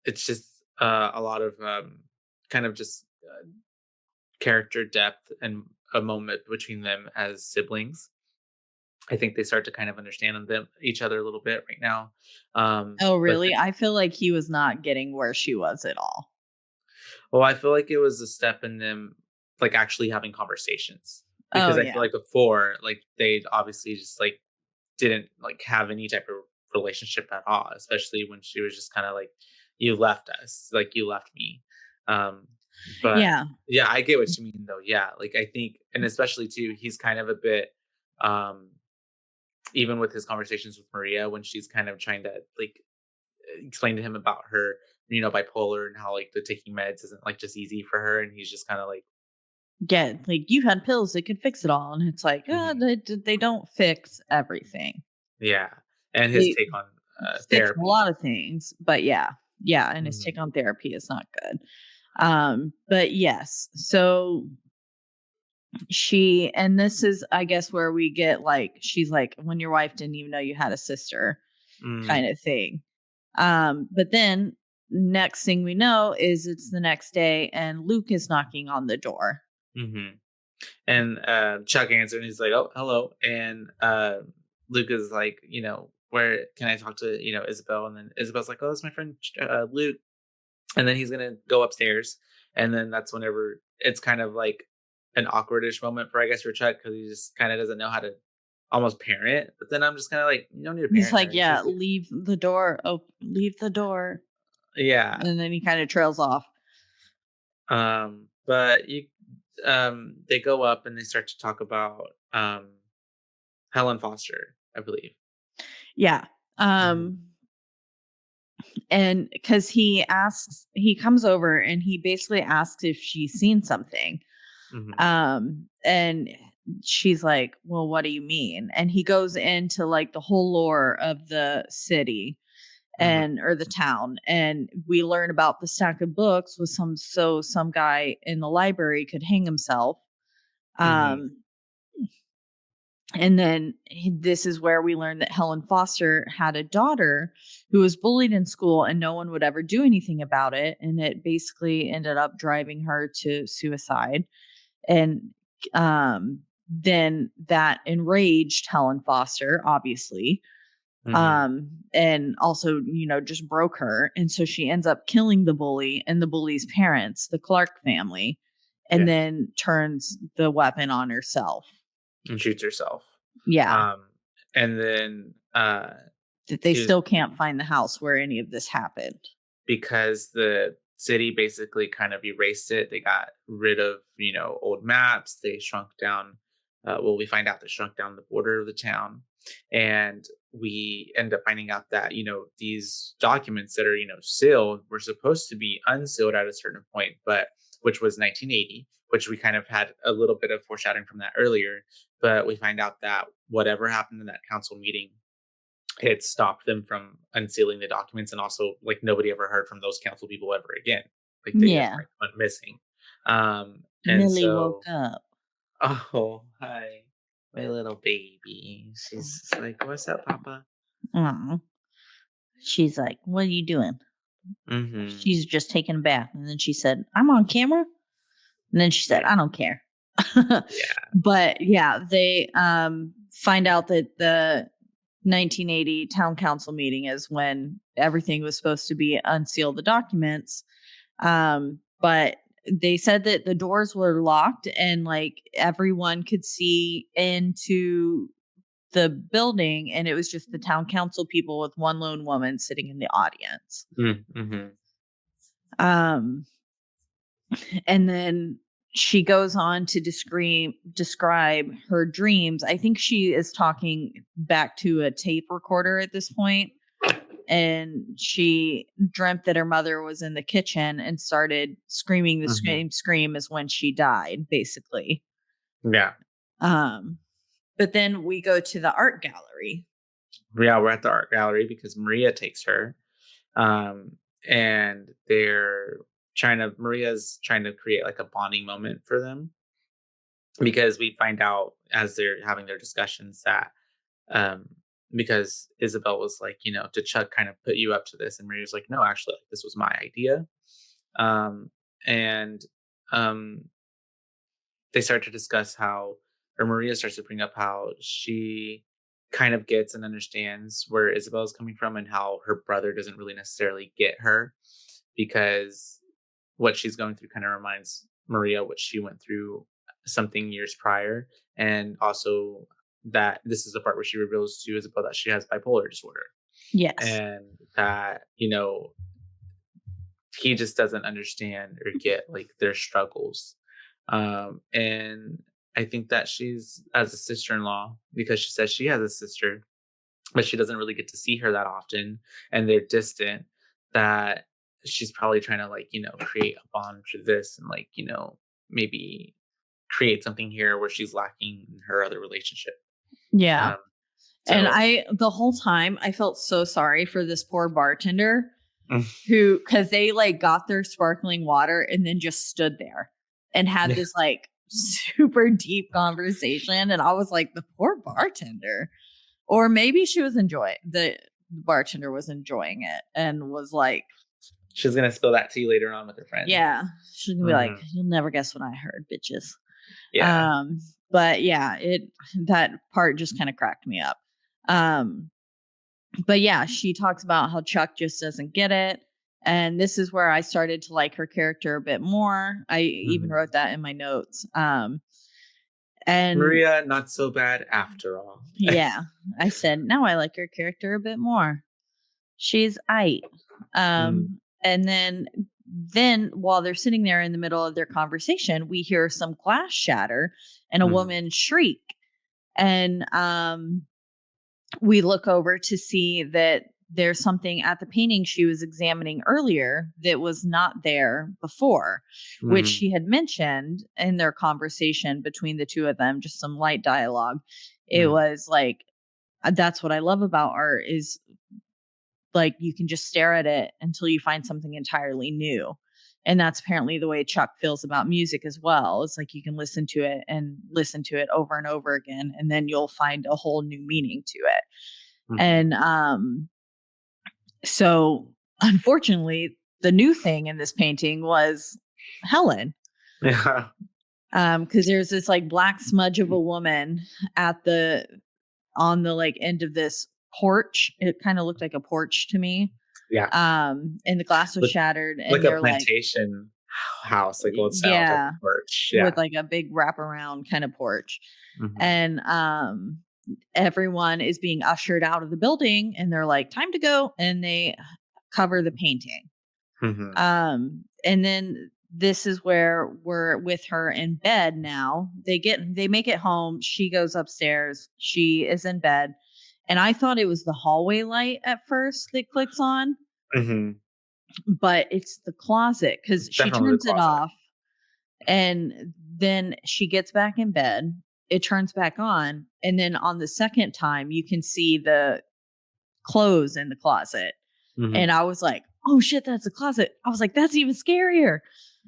it's just a lot of kind of just character depth and a moment between them as siblings. I think they start to kind of understand them each other a little bit right now.
Oh,
But
really? I feel like he was not getting where she was at all.
well, I feel like it was a step in them like actually having conversations,
Oh,
because I feel
yeah.
like before like they obviously just like didn't like have any type of relationship at all, especially when she was just kind of like, you left us, like you left me. Um, but
Yeah.
yeah, I get what you mean though. Yeah, like I think, and especially too, he's kind of a bit um even with his conversations with Maria when she's kind of trying to like explain to him about her, bipolar, and how like the taking meds isn't like just easy for her, and he's just kind of like,
Get like you had pills that could fix it all, and it's like
mhm,
they don't fix everything.
yeah, and his
They
take on
fix a
therapy.
lot of things, but yeah, and his
Mhm.
take on therapy is not good. But yes, so and this is, I guess, where we get like, she's like, when your wife didn't even know you had a sister,
Mm,
kind of thing. But then next thing we know is it's the next day, and Luke is knocking on the door.
mhm. And Chuck answered, and he's like, "Oh, hello." And Luke is like, where can I talk to, Isabelle? And then Isabel's like, oh, that's my friend Luke. And then he's going to go upstairs. And then that's whenever it's kind of like an awkwardish moment for, I guess, for Chuck, because he just kind of doesn't know how to almost parent. But then I'm just kind of like, you don't need to parent
He's like,
her.
yeah, leave the door. Oh, leave the door.
Yeah.
And then he kind of trails off.
But they go up and they start to talk about Helen Foster, I believe.
Yeah. And because he comes over and he basically asks if she's seen something. And she's like, well, what do you mean? And he goes into like the whole lore of the city or the town, and we learn about the stack of books with some guy in the library could hang himself. And then this is where we learned that Helen Foster had a daughter who was bullied in school and no one would ever do anything about it. And it basically ended up driving her to suicide. And then that enraged Helen Foster, obviously. And also, just broke her. And so she ends up killing the bully and the bully's parents, the Clark family, and then turns the weapon on herself.
And shoots herself.
Yeah.
And then
that they still can't find the house where any of this happened.
Because the city basically kind of erased it. They got rid of, old maps. They shrunk down. We find out they shrunk down the border of the town. And we end up finding out that, these documents that are, sealed were supposed to be unsealed at a certain point, which was 1980, which we kind of had a little bit of foreshadowing from that earlier. But we find out that whatever happened in that council meeting, it stopped them from unsealing the documents. And also, like, nobody ever heard from those council people ever again. Like, they just went missing. And
Millie woke up.
Oh, hi. My little baby. She's like, what's up, Papa?
She's like, what are you doing? She's just taking a bath. And then she said, I'm on camera. And then she said, I don't care. But yeah, they find out that the 1980 town council meeting is when everything was supposed to be unseal the documents. But they said that the doors were locked and like everyone could see into the building, and it was just the town council people with one lone woman sitting in the audience. And then she goes on to describe her dreams. I think she is talking back to a tape recorder at this point. And she dreamt that her mother was in the kitchen and started screaming the same scream as when she died, basically.
Yeah.
But then we go to the art gallery.
Yeah, we're at the art gallery because Maria takes her. And Maria's trying to create like a bonding moment for them. Because we find out as they're having their discussions that because Isabelle was like, did Chuck kind of put you up to this? And Maria's like, no, actually, like, this was my idea. And they start to discuss Maria starts to bring up how she kind of gets and understands where Isabelle is coming from and how her brother doesn't really necessarily get her, because what she's going through kind of reminds Maria what she went through something years prior. And also that this is the part where she reveals to Isabelle that she has bipolar disorder.
Yes.
And that, he just doesn't understand or get like their struggles. And I think that she's, as a sister-in-law, because she says she has a sister, but she doesn't really get to see her that often and they're distant, that she's probably trying to like, create a bond for this and like, maybe create something here where she's lacking in her other relationship.
Yeah. And the whole time I felt so sorry for this poor bartender because they like got their sparkling water and then just stood there and had this like super deep conversation. And I was like, the poor bartender. Or maybe she was the bartender was enjoying it and was like,
she's going to spill that tea later on with her friends.
Yeah. She's going to be like, you'll never guess what I heard, bitches.
Yeah.
But yeah, that part just kind of cracked me up. Um, but yeah, she talks about how Chuck just doesn't get it. And this is where I started to like her character a bit more. I even wrote that in my notes. And
Maria, not so bad after all.
yeah, I said, now I like her character a bit more. She's aight. And then while they're sitting there in the middle of their conversation, we hear some glass shatter and a woman shriek. And we look over to see that there's something at the painting she was examining earlier that was not there before, which she had mentioned in their conversation between the two of them, just some light dialogue. It was like, that's what I love about art is like you can just stare at it until you find something entirely new. And that's apparently the way Chuck feels about music as well. It's like you can listen to it and listen to it over and over again, and then you'll find a whole new meaning to it. And so unfortunately, the new thing in this painting was Helen.
Yeah.
Because there's this like black smudge of a woman on the like end of this porch. It kind of looked like a porch to me.
Yeah.
And the glass was shattered, and
like
they're
a plantation house, like old style
yeah,
porch. Yeah.
with like a big wraparound kind of porch. And everyone is being ushered out of the building, and they're like, time to go, and they cover the painting. And then this is where we're with her in bed now. They make it home. She goes upstairs. She is in bed. And I thought it was the hallway light at first that clicks on. But it's the closet, because she turns it off. And then she gets back in bed. It turns back on. And then on the second time, you can see the clothes in the closet. And I was like, oh shit, that's a closet. I was like, that's even scarier.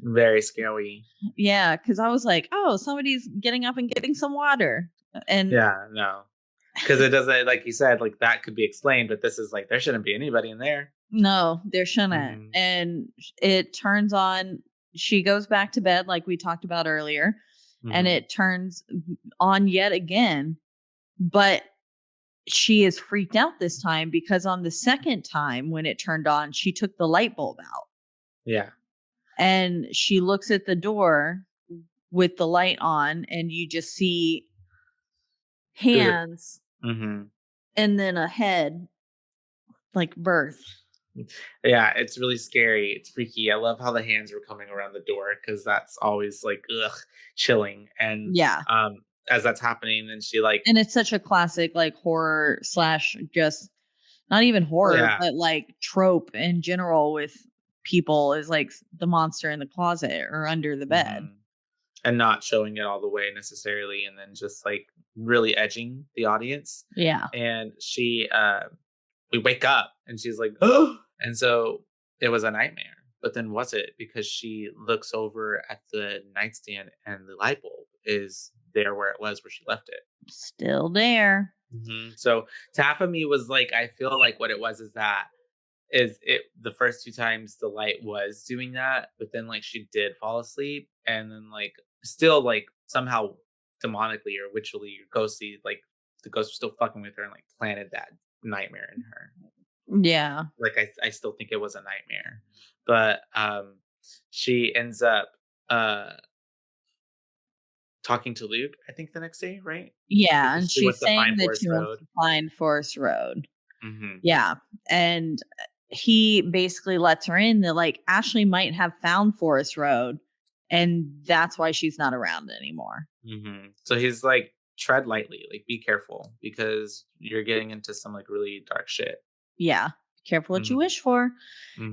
Very scary.
Yeah, because I was like, oh, somebody's getting up and getting some water. And
yeah, no. Because it doesn't, like you said, like that could be explained, but this is like, there shouldn't be anybody in there.
No, there shouldn't. And it turns on. She goes back to bed like we talked about earlier, and it turns on yet again. But she is freaked out this time because on the second time when it turned on, she took the light bulb out.
Yeah.
And she looks at the door with the light on, and you just see hands and then a head, like birth.
Yeah, it's really scary. It's freaky. I love how the hands were coming around the door, because that's always like chilling. And
yeah,
as that's happening, then she like,
and it's such a classic like horror / just not even horror, but like trope in general with people is like the monster in the closet or under the bed.
And not showing it all the way necessarily, and then just like really edging the audience.
Yeah.
And we wake up and she's like, oh, and so it was a nightmare. But then was it? Because she looks over at the nightstand and the light bulb is there where it was, where she left it.
Still there.
So half of me was like, I feel like what it was is the first two times the light was doing that, but then like she did fall asleep, and then like still like somehow demonically or witchily or ghostly, like the ghost was still fucking with her and like planted that nightmare in her.
Yeah.
Like I still think it was a nightmare. But she ends up talking to Luke, I think, the next day, right?
Yeah, and she's saying that she wants to find Forest Road. Yeah. And he basically lets her in that like Ashley might have found Forest Road, and that's why she's not around anymore.
So he's like, tread lightly, like be careful, because you're getting into some like really dark shit.
Yeah. Be careful what you wish for.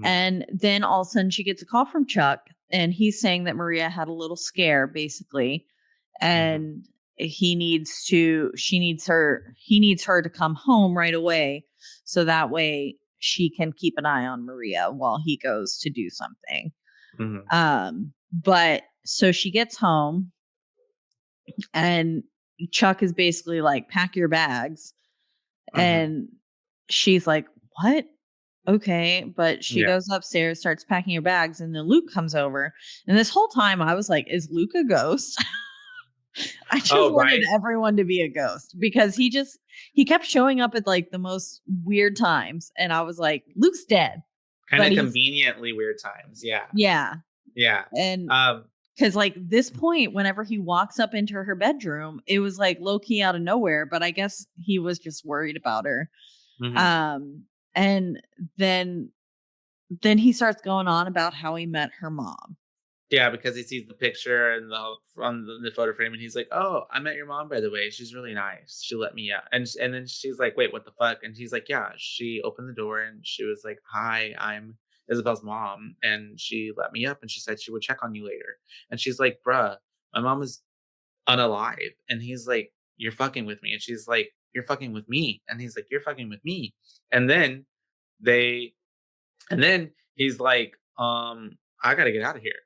And then all of a sudden she gets a call from Chuck, and he's saying that Maria had a little scare basically. And he needs her to come home right away, so that way she can keep an eye on Maria while he goes to do something. But so she gets home, and Chuck is basically like, pack your bags. And she's like, what? Okay. But she goes upstairs, starts packing her bags, and then Luke comes over. And this whole time I was like, is Luke a ghost? I just
Oh,
wanted
right.
everyone to be a ghost because he kept showing up at like the most weird times. And I was like, Luke's dead.
Kind
But
of
he's,
conveniently weird times. Yeah.
yeah.
Yeah.
And
Um,
because like this point, whenever he walks up into her bedroom, it was like low key out of nowhere. But I guess he was just worried about her.
mhm.
And then he starts going on about how he met her mom.
Yeah, because he sees the picture and the photo frame, and he's like, "Oh, I met your mom, by the way. She's really nice. She let me out." And then she's like, "Wait, what the fuck?" And he's like, "Yeah." She opened the door and she was like, "Hi, I'm Isabel's mom, and she let me up, and she said she would check on you later." And she's like, "Bruh, my mom is unalive." And he's like, "You're fucking with me." And she's like, "You're fucking with me." And he's like, "You're fucking with me." And then they, and then he's like, "I gotta get out of here."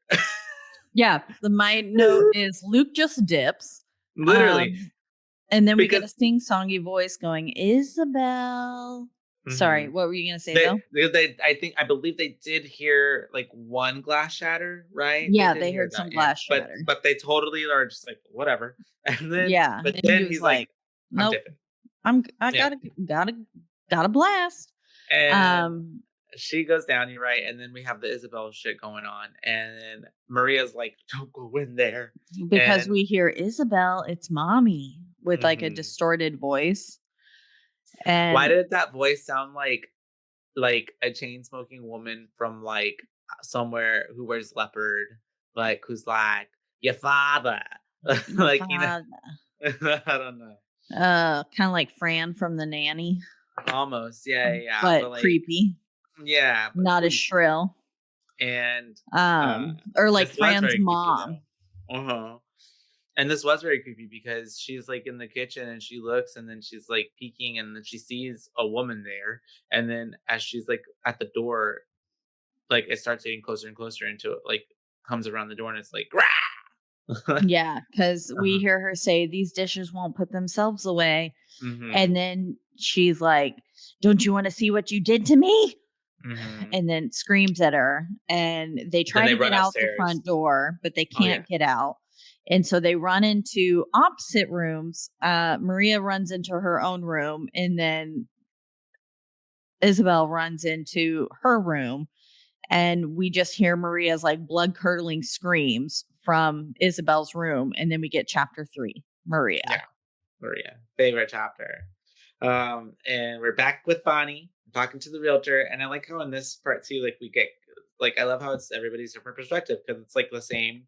Yeah, my note is Luke just dips.
Literally,
And then we get
because
a sing-songy voice going, Isabelle. Sorry,
mhm.
what were you gonna say though?
I believe they did hear like one glass shatter, right? They
Yeah,
did
they
hear
heard
that,
some
yeah.
glass shatter.
But they totally are just like whatever. And then,
Yeah,
but
and he
then
was
he's like,
like,
"I'm
"Nope,
dipping."
I
Yeah,
gotta blast."
and
Um,
she goes down. You're right. And then we have the Isabel shit going on, and then Maria's like, "Don't go in there."
because
And
we hear Isabelle, it's mommy with like a
mhm.
distorted voice,
Why
and
did that voice sound like a chain smoking woman from like somewhere who wears leopard, like who's like your father,
your
like
father,
I don't know,
kind of like Fran from The Nanny,
almost, yeah, yeah, yeah, but
but
like
creepy,
yeah, but
not as
sweet,
shrill.
and
Or like
this was
Fran's
very creepy
mom.
though, and this was very creepy because she's like in the kitchen and she looks and then she's like peeking and then she sees a woman there, and then as she's like at the door, like, it starts getting closer and closer until it, like, comes around the door and it's like, "Grah!"
Yeah, because we
Uh-huh.
hear her say, "These dishes won't put themselves away." And
Mhm.
then she's like, "Don't you want to see what you did to me?"
Mhm.
And then screams at her. And they
Then
try
they
to get
run
out the
upstairs.
front door, but they
Oh, yeah.
can't get out. And so they run into opposite rooms. Maria runs into her own room, and then Isabel runs into her room. And we just hear Maria's like blood curdling screams from Isabel's room. And then we get chapter 3, Maria.
Yeah. Maria. Favorite chapter. And we're back with Bonnie, talking to the realtor, and I like how in this part too, like, we get like, I love how it's everybody's different perspective because it's, like, the same,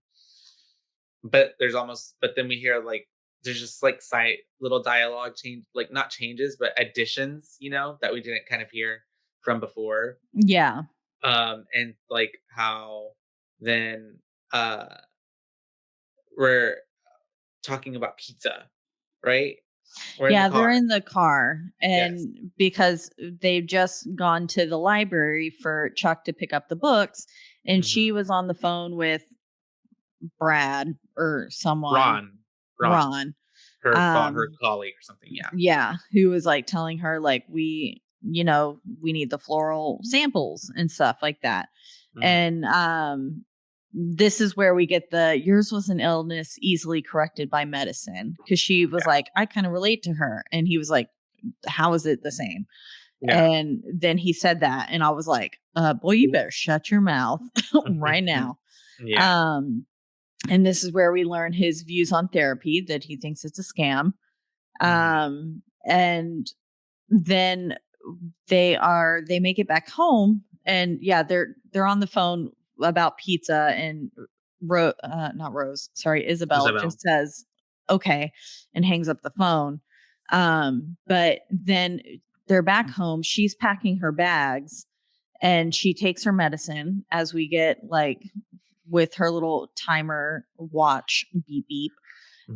but there's almost but then we hear, like, there's just, like, side little dialogue change like, not changes, but additions, that we didn't kind of hear from before.
Yeah.
And like how then uh we're talking about pizza, right? We're in the
Yeah, they're
car.
in the car,
Yes.
and because they've just gone to the library for Chuck to pick up the books, and she
Hmm.
was on the phone with Brad or someone,
Ron. Ron.
Ron.
Her
Um,
colleague or something. Yeah.
yeah, who was like telling her like we need the floral samples and stuff like that.
Hmm.
And this is where we get the yours was an illness easily corrected by medicine, because she was
Yeah.
like, I kind of relate to her, and he was like, how is it the same?
Yeah.
And then he said that, and I was like, boy, you better shut your mouth right now.
Yeah.
um and this is where we learn his views on therapy, that he thinks it's a scam.
Hmm.
And then they make it back home, and yeah, they're on the phone about pizza, and not Rose, sorry, Isabel
Isabel.
just says okay and hangs up the phone. But then they're back home, she's packing her bags, and she takes her medicine, as we get like with her little timer watch beep beep.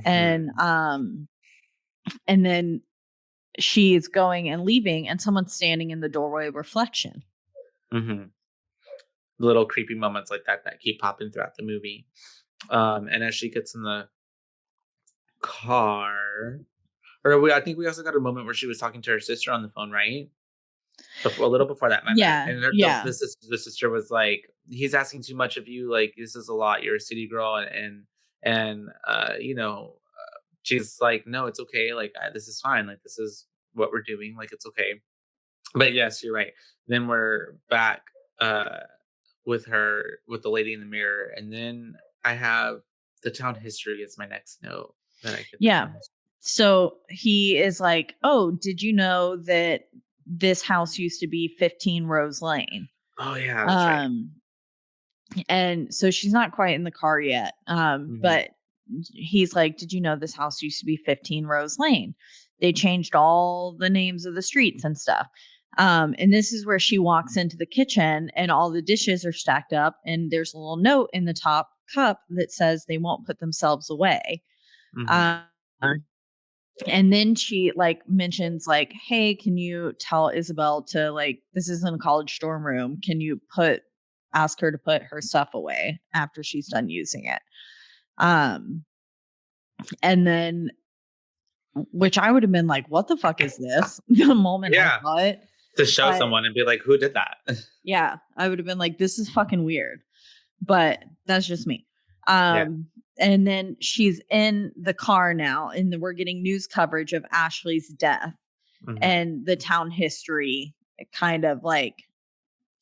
and
Hmm.
um and then she's going and leaving, and someone's standing in the doorway reflection.
Hmm. Little creepy moments like that keep popping throughout the movie. And as she gets in the car, I think we also got a moment where she was talking to her sister on the phone, right? A little before that, my bad.
Yeah,
And
yeah,
the sister was like, "He's asking too much of you. Like, this is a lot. You're a city girl, and she's like, no, it's okay. Like, this is fine. Like, this is what we're doing. Like, it's okay. But yes, you're right. Then we're back uh, with her, with the lady in the mirror. And then I have the town history as my next note that I get the
Yeah.
town history.
So he is like, oh, did you know that this house used to be 15 Rose Lane?
Oh, yeah, that's right.
And so she's not quite in the car yet. But he's like, did you know this house used to be 15 Rose Lane? They changed all the names of the streets and stuff. And this is where she walks into the kitchen and all the dishes are stacked up. And there's a little note in the top cup that says they won't put themselves away.
Mhm.
And then she like mentions like, hey, can you tell Isabelle to like, this isn't a college dorm room. Can you ask her to put her stuff away after she's done using it? And then, which I would have been like, what the fuck is this? The moment I
Yeah,
saw it.
to show
But
someone and be like, who did that?
yeah, I would have been like, this is fucking weird. But that's just me.
Yeah.
And then she's in the car now, and we're getting news coverage of Ashley's death
Mhm.
and the town history kind of like,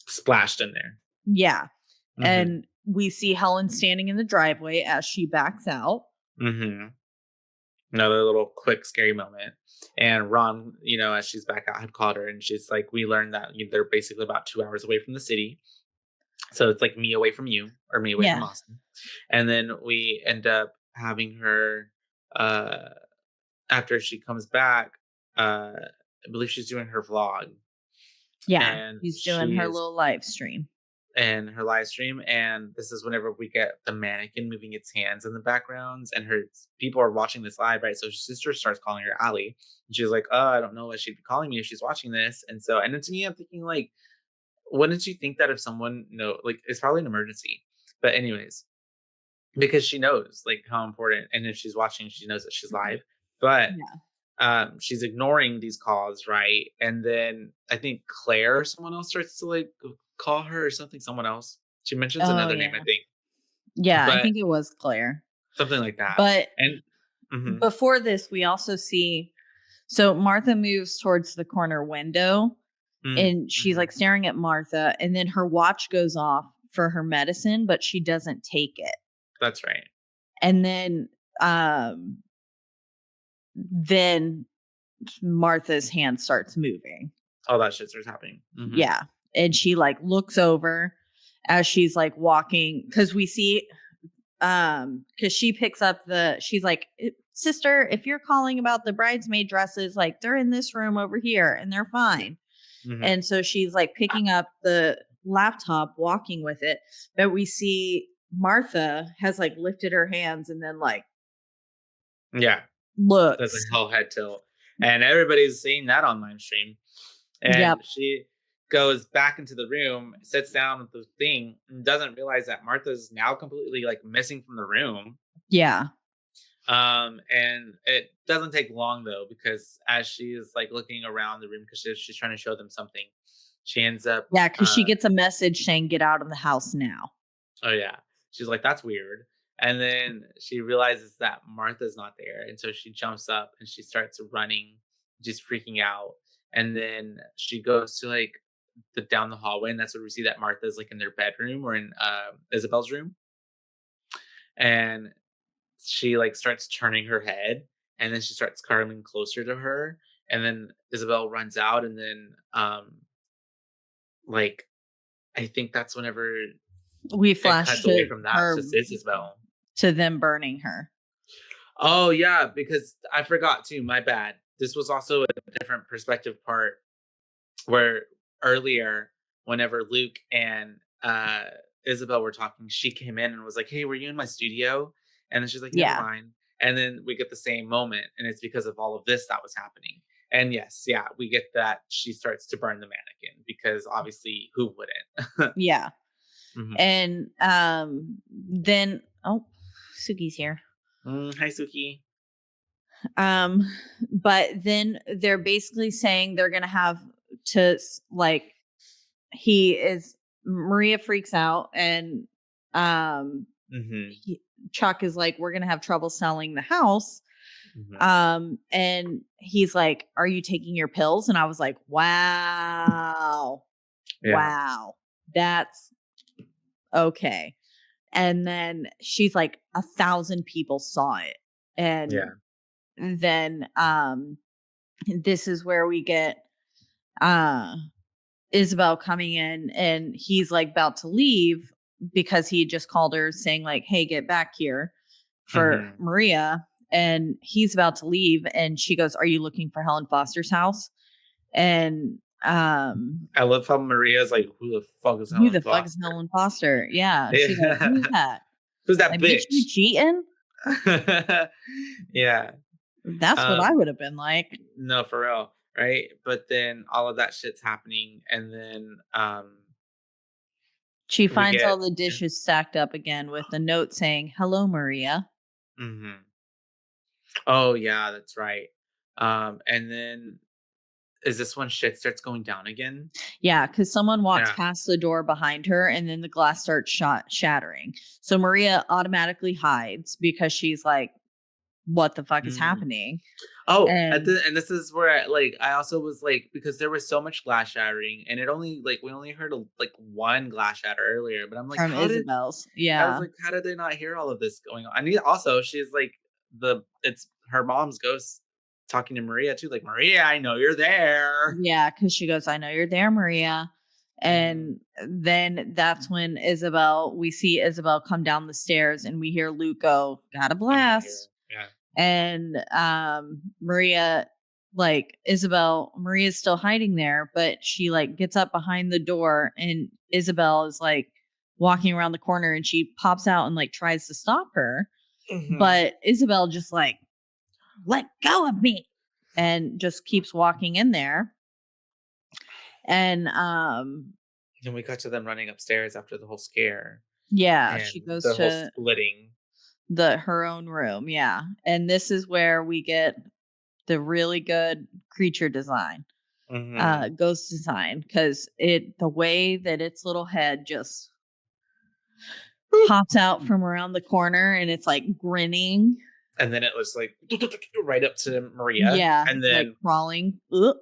Splashed in there.
yeah.
Mhm.
And we see Helen standing in the driveway as she backs out.
Mhm. Another little quick scary moment. And Ron, as she's back out, had called her and she's like, we learned that they're basically about 2 hours away from the city. So it's like me away from you or me away from
Yeah.
Austin. And then we end up having her uh after she comes back, I believe she's doing her vlog
Yeah.
and
She's doing
she
her
is
little live stream.
and her live stream. And this is whenever we get the mannequin moving its hands in the backgrounds, and her people are watching this live, right? So her sister starts calling her Allie, and she's like, "Oh, I don't know what she'd be calling me if she's watching this." And then to me, I'm thinking like, wouldn't you think that if someone like it's probably an emergency, but anyways, because she knows like how important, and if she's watching, she knows that she's live, but
Yeah.
she's ignoring these calls, right? And then I think Claire or someone else starts to like call her or something. Someone else. She mentions
Oh,
another name, I
yeah.
think,
Yeah. I
but
think it was Claire.
something like that.
But
And mhm,
before this, we also see so Martha moves towards the corner window and she's
mhm,
like staring at Martha, and then her watch goes off for her medicine, but she doesn't take it.
that's right.
And um then Martha's hand starts moving.
All that shit starts happening.
Yeah. And she like looks over as she's like walking because we see because she picks up she's like, sister, if you're calling about the bridesmaid dresses, like they're in this room over here and they're fine.
Hmm.
And so she's like picking up the laptop, walking with it. But we see Martha has like lifted her hands and then like
Yeah, that's
looks.
a hell head tilt, and everybody's seeing that on live stream. And
Yep.
she goes back into the room, sits down with the thing, and doesn't realize that Martha's now completely like missing from the room.
Yeah.
And it doesn't take long though, because as she is like looking around the room, because she's trying to show them something, she ends up,
Yeah. Cause she gets a message saying, get out of the house now.
oh yeah, she's like, that's weird. And then she realizes that Martha's not there. And so she jumps up and she starts running, just freaking out. And then she goes to like down the hallway, and that's where we see that Martha's like in their bedroom or in Isabel's room. And she like starts turning her head, and then she starts coming closer to her, and then Isabel runs out, and then like I think that's whenever
We
it
flash
cuts away
to
from that
her
to Isabel.
to them burning her.
Oh yeah, because I forgot too, my bad. This was also a different perspective part where earlier whenever Luke and Isabel were talking, she came in and was like, "Hey, were you in my studio?" And then she's like, "Never
Yeah.
mind." And then we get the same moment, and it's because of all of this that was happening. And yes, yeah, we get that she starts to burn the mannequin because obviously who wouldn't?
Yeah.
Hmm.
And then Suki's here.
Hi, Suki.
Um but then they're basically saying they're gonna have to like he is Maria freaks out and um
Hmm.
Chuck is like, we're gonna have trouble selling the house. And he's like, "Are you taking your pills?" And I was like, wow.
Yeah.
Wow. That's okay. And then she's like, 1,000 people saw it. And
Yeah.
then this is where we get Isabelle coming in, and he's like about to leave because he just called her saying like, "Hey, get back here," for Maria. And he's about to leave, and she goes, "Are you looking for Helen Foster's house?" And
I love how Maria's like, "Who the fuck is
who
Helen
the fuck is
Foster?"
Helen Foster? Yeah. She's like, "Who's that?
Who's that
Like, bitch, you
bitch?
cheating?"
Yeah.
That's what I would have been like.
No, for real, right? But then all of that shit's happening, and then
She
we
finds
get
all the dishes stacked up again with a note saying, "Hello, Maria."
Oh yeah, that's right. And then is this when shit starts going down again?
Yeah, because someone walks
Yeah.
past the door behind her, and then the glass starts shattering. So Maria automatically hides because she's like, "What the fuck is
Mm.
happening?"
Oh,
And
and this is where I also was like, because there was so much glass shattering, and it only like we only heard like one glass shatter earlier, but I'm like,
from Isabel's, yeah,
how did they not hear all of this going on? I mean, also she's like it's her mom's ghost talking to Maria too, like, Maria, I know you're there.
yeah, because she goes, "I know you're there, Maria."
Mm,
And then that's when we see Isabelle come down the stairs, and we hear Luke go, "Got a
I'm out of here.
blast."
Yeah.
And Maria, like Maria's still hiding there, but she like gets up behind the door, and Isabelle is like walking around the corner, and she pops out and like tries to stop her, but Isabelle just like, "Let go of me," and just keeps walking in there. And
Then we cut to them running upstairs after the whole scare
yeah,
and
she goes
the whole
to
splitting.
her own room, yeah. And this is where we get the really good creature design,
Mhm.
ghost design, because the way that its little head just pops out from around the corner, and it's like grinning.
And then it was like right up to Maria,
Yeah,
and
like
then
crawling. Ugh.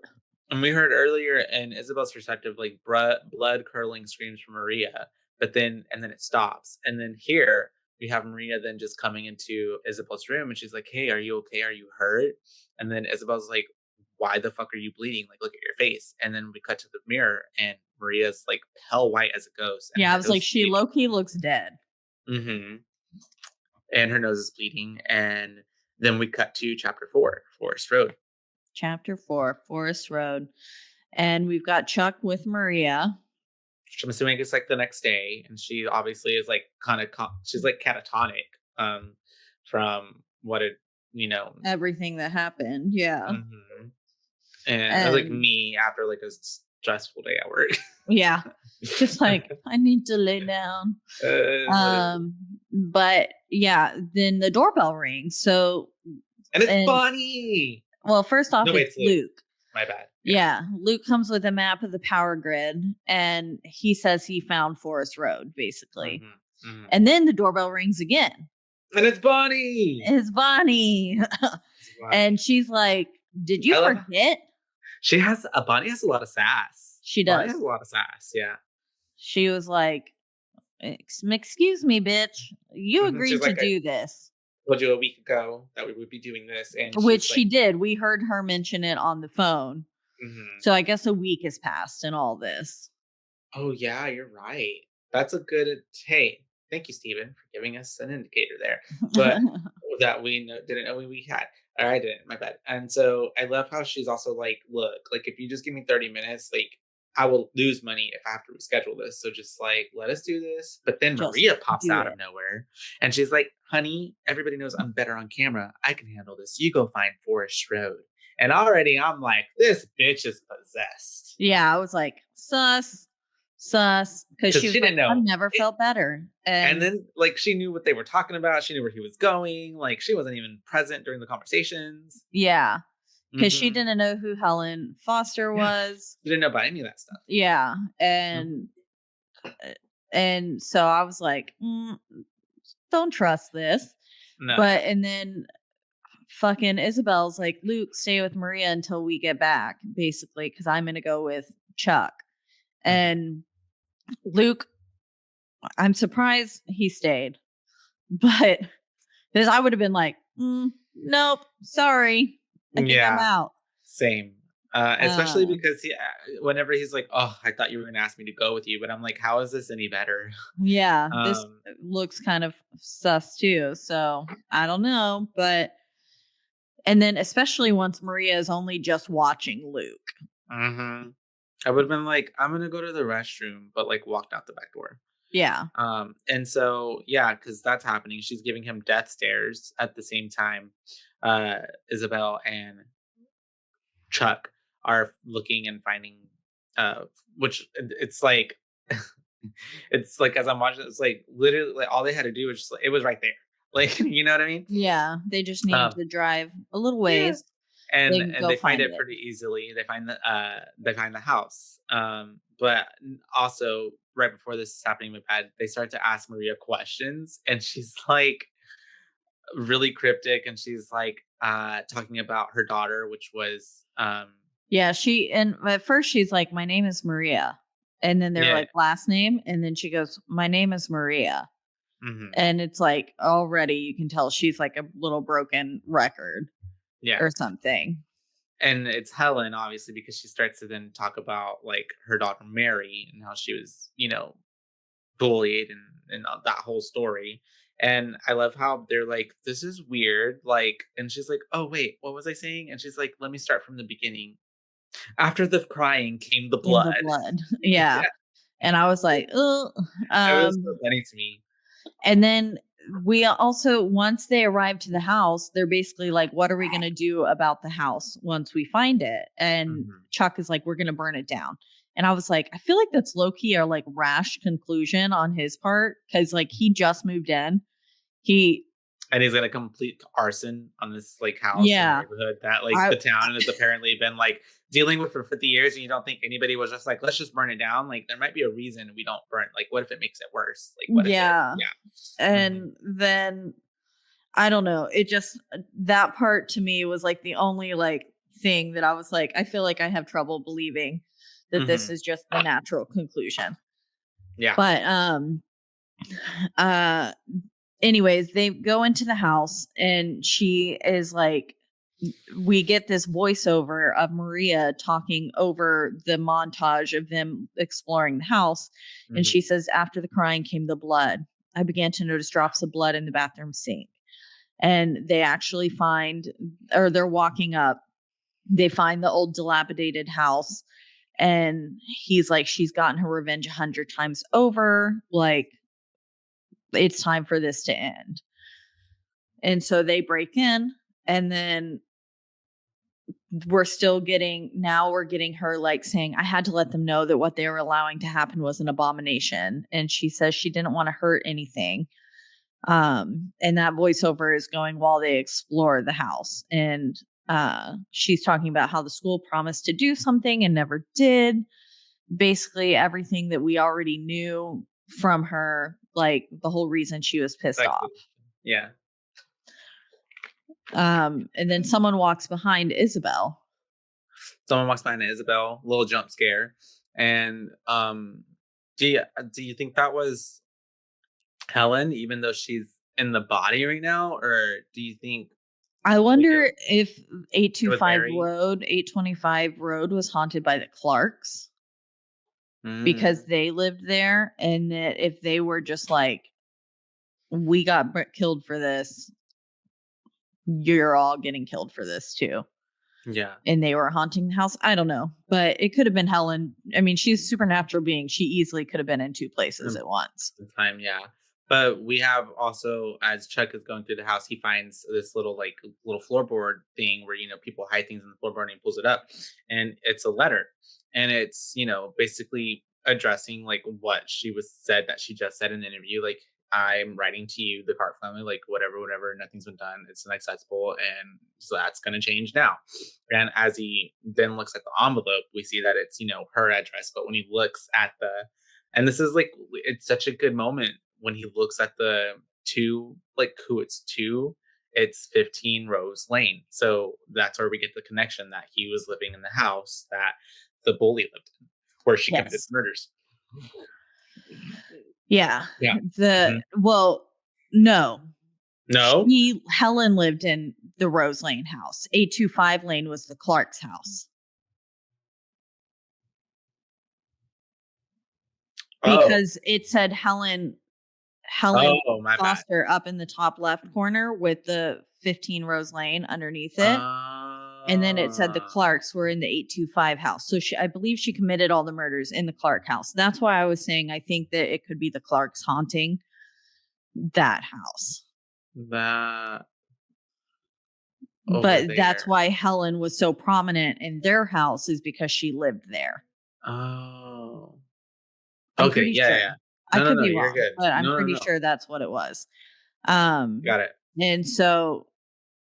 and we heard earlier in Isabel's perspective, like blood curdling screams from Maria, but then and then it stops, and then here we have Maria then just coming into Isabel's room, and she's like, "Hey, are you okay? Are you hurt?" And then Isabel's like, "Why the fuck are you bleeding? Like, look at your face." And then we cut to the mirror, and Maria's like pale white as a ghost, and
Yeah, I
her
was
nose
like,
is
she low key looks dead.
bleeding. And her nose is bleeding, and then we cut to chapter 4, Forest Road.
Chapter 4, Forest Road. And we've got Chuck with Maria.
Which I'm assuming it's like the next day, and she obviously is like kind of she's like catatonic from what it you know
Everything that happened. Yeah.
mhm. And like
And
me after like a stressful day at work.
yeah, just like, I need to lay down.
Whatever.
But yeah, then the doorbell rings. So,
And it's
and
funny.
well, first off,
No, wait,
it's
it's Luke.
Luke.
My bad. Yeah.
Yeah, Luke comes with a map of the power grid, and he says he found Forest Road, basically.
Hmm. Hmm.
And then the doorbell rings again.
And it's Bonnie.
It's Bonnie.
It's Bonnie.
And she's like, "Did
I
you
love
forget?"
Bonnie has a lot of sass.
She
Bonnie
does.
has a lot of sass. Yeah.
She was like, Excuse me, bitch. You
She's
agreed to
like, I
do this."
told you a week ago that we would be doing this, and
Which
she's
she
like,
did. We heard her mention it on the phone.
mhm.
So I guess a week has passed in all this.
"Oh yeah, you're right. That's a good hey, thank you, Steven, for giving us an indicator there." But that we didn't know we had. Or I didn't, my bad. And so I love how she's also like, "Look, like if you just give me 30 minutes, like I will lose money if I have to reschedule this. So just like let us do this." But then
Just
Maria pops
do
out
it.
of nowhere, and she's like, "Honey, everybody knows I'm better on camera. I can handle this. You go find Forest Road." And already I'm like, this bitch is possessed.
Yeah, I was like, sus, because
Because
she was
she
like,
didn't
"I've
know.
never felt better."
And
And
then like she knew what they were talking about. She knew where he was going. Like she wasn't even present during the conversations.
yeah, because she
Hmm.
didn't know who Helen Foster
Yeah.
was.
She didn't know about any of that stuff.
Yeah,
Mhm.
and so I was like, don't trust this.
No.
But and then fucking Isabel's like, Luke, stay with Maria until we get back, basically, because I'm going to go with Chuck. And Luke, I'm surprised he stayed, but because I would have been like, nope, sorry. I think I'm out.
Same. Especially because whenever he's like, "Oh, I thought you were going to ask me to go with you," but I'm like, "How is this any better?"
Yeah, this looks kind of sus too. So I don't know, but and then especially once Maria is only just watching Luke.
I would have been like, "I'm gonna go to the restroom," but like walked out the back door.
Yeah.
And so because that's happening. She's giving him death stares at the same time. Isabelle and Chuck are looking and finding, which it's like, it's like as I'm watching, it's like literally like all they had to do was just it was right there, like you know what I mean?
Yeah, they just need to drive a little
Yeah.
ways.
And
go
they find
find
it
it.
pretty easily. They find the house. But also right before this is happening with Dad, they start to ask Maria questions, and she's like really cryptic, and she's like talking about her daughter, which was
Yeah, and at first she's like, my name is Maria. And then they're like, last name. And then she goes, my name is Maria. And it's like, already you can tell she's like a little broken record or something.
And it's Helen, obviously, because she starts to then talk about like her daughter Mary and how she was, bullied and that whole story. And I love how they're like, this is weird. Like, and she's like, oh, wait, what was I saying? And she's like, let me start from the beginning. After the crying came the blood.
Yeah. And I was like, oh,
it was so funny to me.
And then we also, once they arrive to the house, they're basically like, what are we going to do about the house once we find it? And Chuck is like, we're going to burn it down. And I was like, I feel like that's low key or like rash conclusion on his part. Cause like he just moved in.
And he's gonna complete arson on this like house in the neighborhood that like the town has apparently been like dealing with for 50 years, and you don't think anybody was just like, let's just burn it down. Like there might be a reason we don't burn. Like what if it makes it worse? Like what if
and then I don't know. It just that part to me was like the only like thing that I was like, I feel like I have trouble believing that this is just the natural conclusion.
Yeah.
But anyways, they go into the house and she is like, we get this voiceover of Maria talking over the montage of them exploring the house. And she says, after the crying came the blood. I began to notice drops of blood in the bathroom sink. And they actually they're walking up. They find the old dilapidated house. And he's like, she's gotten her revenge 100 times over. Like, it's time for this to end. And so they break in, and then we're getting her like saying, I had to let them know that what they were allowing to happen was an abomination. And she says she didn't want to hurt anything. And that voiceover is going while they explore the house. And she's talking about how the school promised to do something and never did. Basically everything that we already knew from her, like the whole reason she was pissed off.
Yeah.
And then someone walks behind Isabelle.
Little jump scare. And do you think that was Helen, even though she's in the body right now, or do you think?
I wonder if 825 Road was haunted by the Clarks because they lived there, and that if they were just like, we got killed for this, you're all getting killed for this too.
Yeah.
And they were haunting the house. I don't know, but it could have been Helen. I mean, she's a supernatural being. She easily could have been in two places at once.
Yeah. But we have also, as Chuck is going through the house, he finds this little floorboard thing where, people hide things in the floorboard, and he pulls it up, and it's a letter, and it's, basically addressing like what she that she just said in the interview. Like, I'm writing to you, the Cart family, like whatever, nothing's been done. It's unacceptable. And so that's going to change now. And as he then looks at the envelope, we see that it's, her address. But when he looks at and this is like, it's such a good moment when he looks at the two, like who it's to, it's 15 Rose Lane. So that's where we get the connection that he was living in the house that the bully lived in, where she committed
Yes.
murders.
Yeah.
Yeah.
Well, no.
No?
Helen lived in the Rose Lane house. 825 Lane was the Clark's house. Because it said Helen
my
Foster up in the top left corner with the 15 Rose Lane underneath it. And then it said the Clarks were in the 825 house. So I believe she committed all the murders in the Clark house. That's why I was saying I think that it could be the Clarks haunting that house.
That.
But that's why Helen was so prominent in their house, is because she lived there.
Oh.
I
Okay.
could be
Yeah.
sure.
Yeah.
I could be
You're
wrong,
good.
but I'm pretty
No.
sure that's what it was.
Got it.
And so,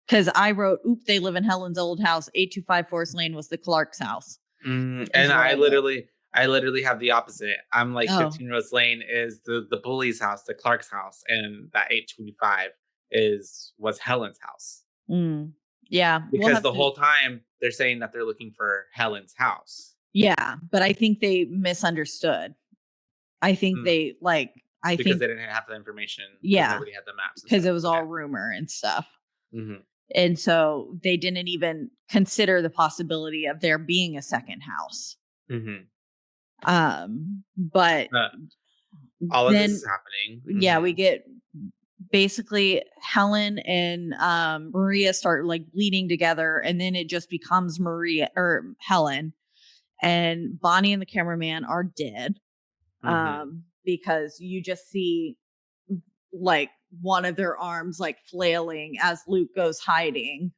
because I wrote, they live in Helen's old house. 825 Forest Lane was the Clark's house.
And I literally have the opposite. I'm like 15 Rose Lane is the bully's house, the Clark's house, and that 825 was Helen's house.
Yeah,
because the whole time they're saying that they're looking for Helen's house.
Yeah, but I think they misunderstood. I think they
because they didn't have the information.
Yeah,
nobody had the maps.
Because it was all rumor and stuff.
Mm-hmm.
And so they didn't even consider the possibility of there being a second house.
Mm-hmm.
But
all of this is happening.
Yeah, we get basically Helen and Maria start like bleeding together, and then it just becomes Maria or Helen, and Bonnie and the cameraman are dead. Because you just see like one of their arms like flailing as Luke goes hiding.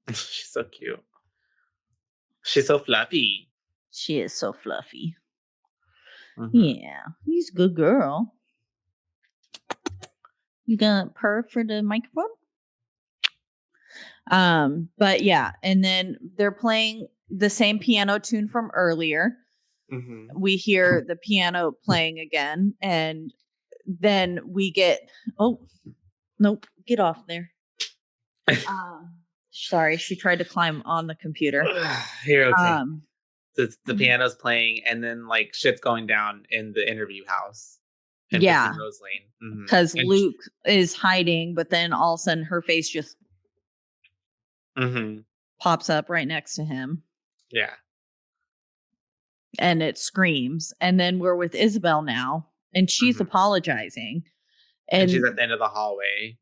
She's so cute. She's so fluffy.
She is so fluffy. Yeah, he's a good girl. You got purr for the microphone? But yeah, and then they're playing the same piano tune from earlier. We hear the piano playing again, and then we get nope, get off there. Sorry, she tried to climb on the computer.
Here, okay. The piano's playing, and then like shit's going down in the interview house.
Yeah,
Rose Lane,
because Luke is hiding, but then all of a sudden her face just pops up right next to him.
Yeah.
And it screams. And then we're with Isabelle now, and she's apologizing.
And she's at the end of the hallway.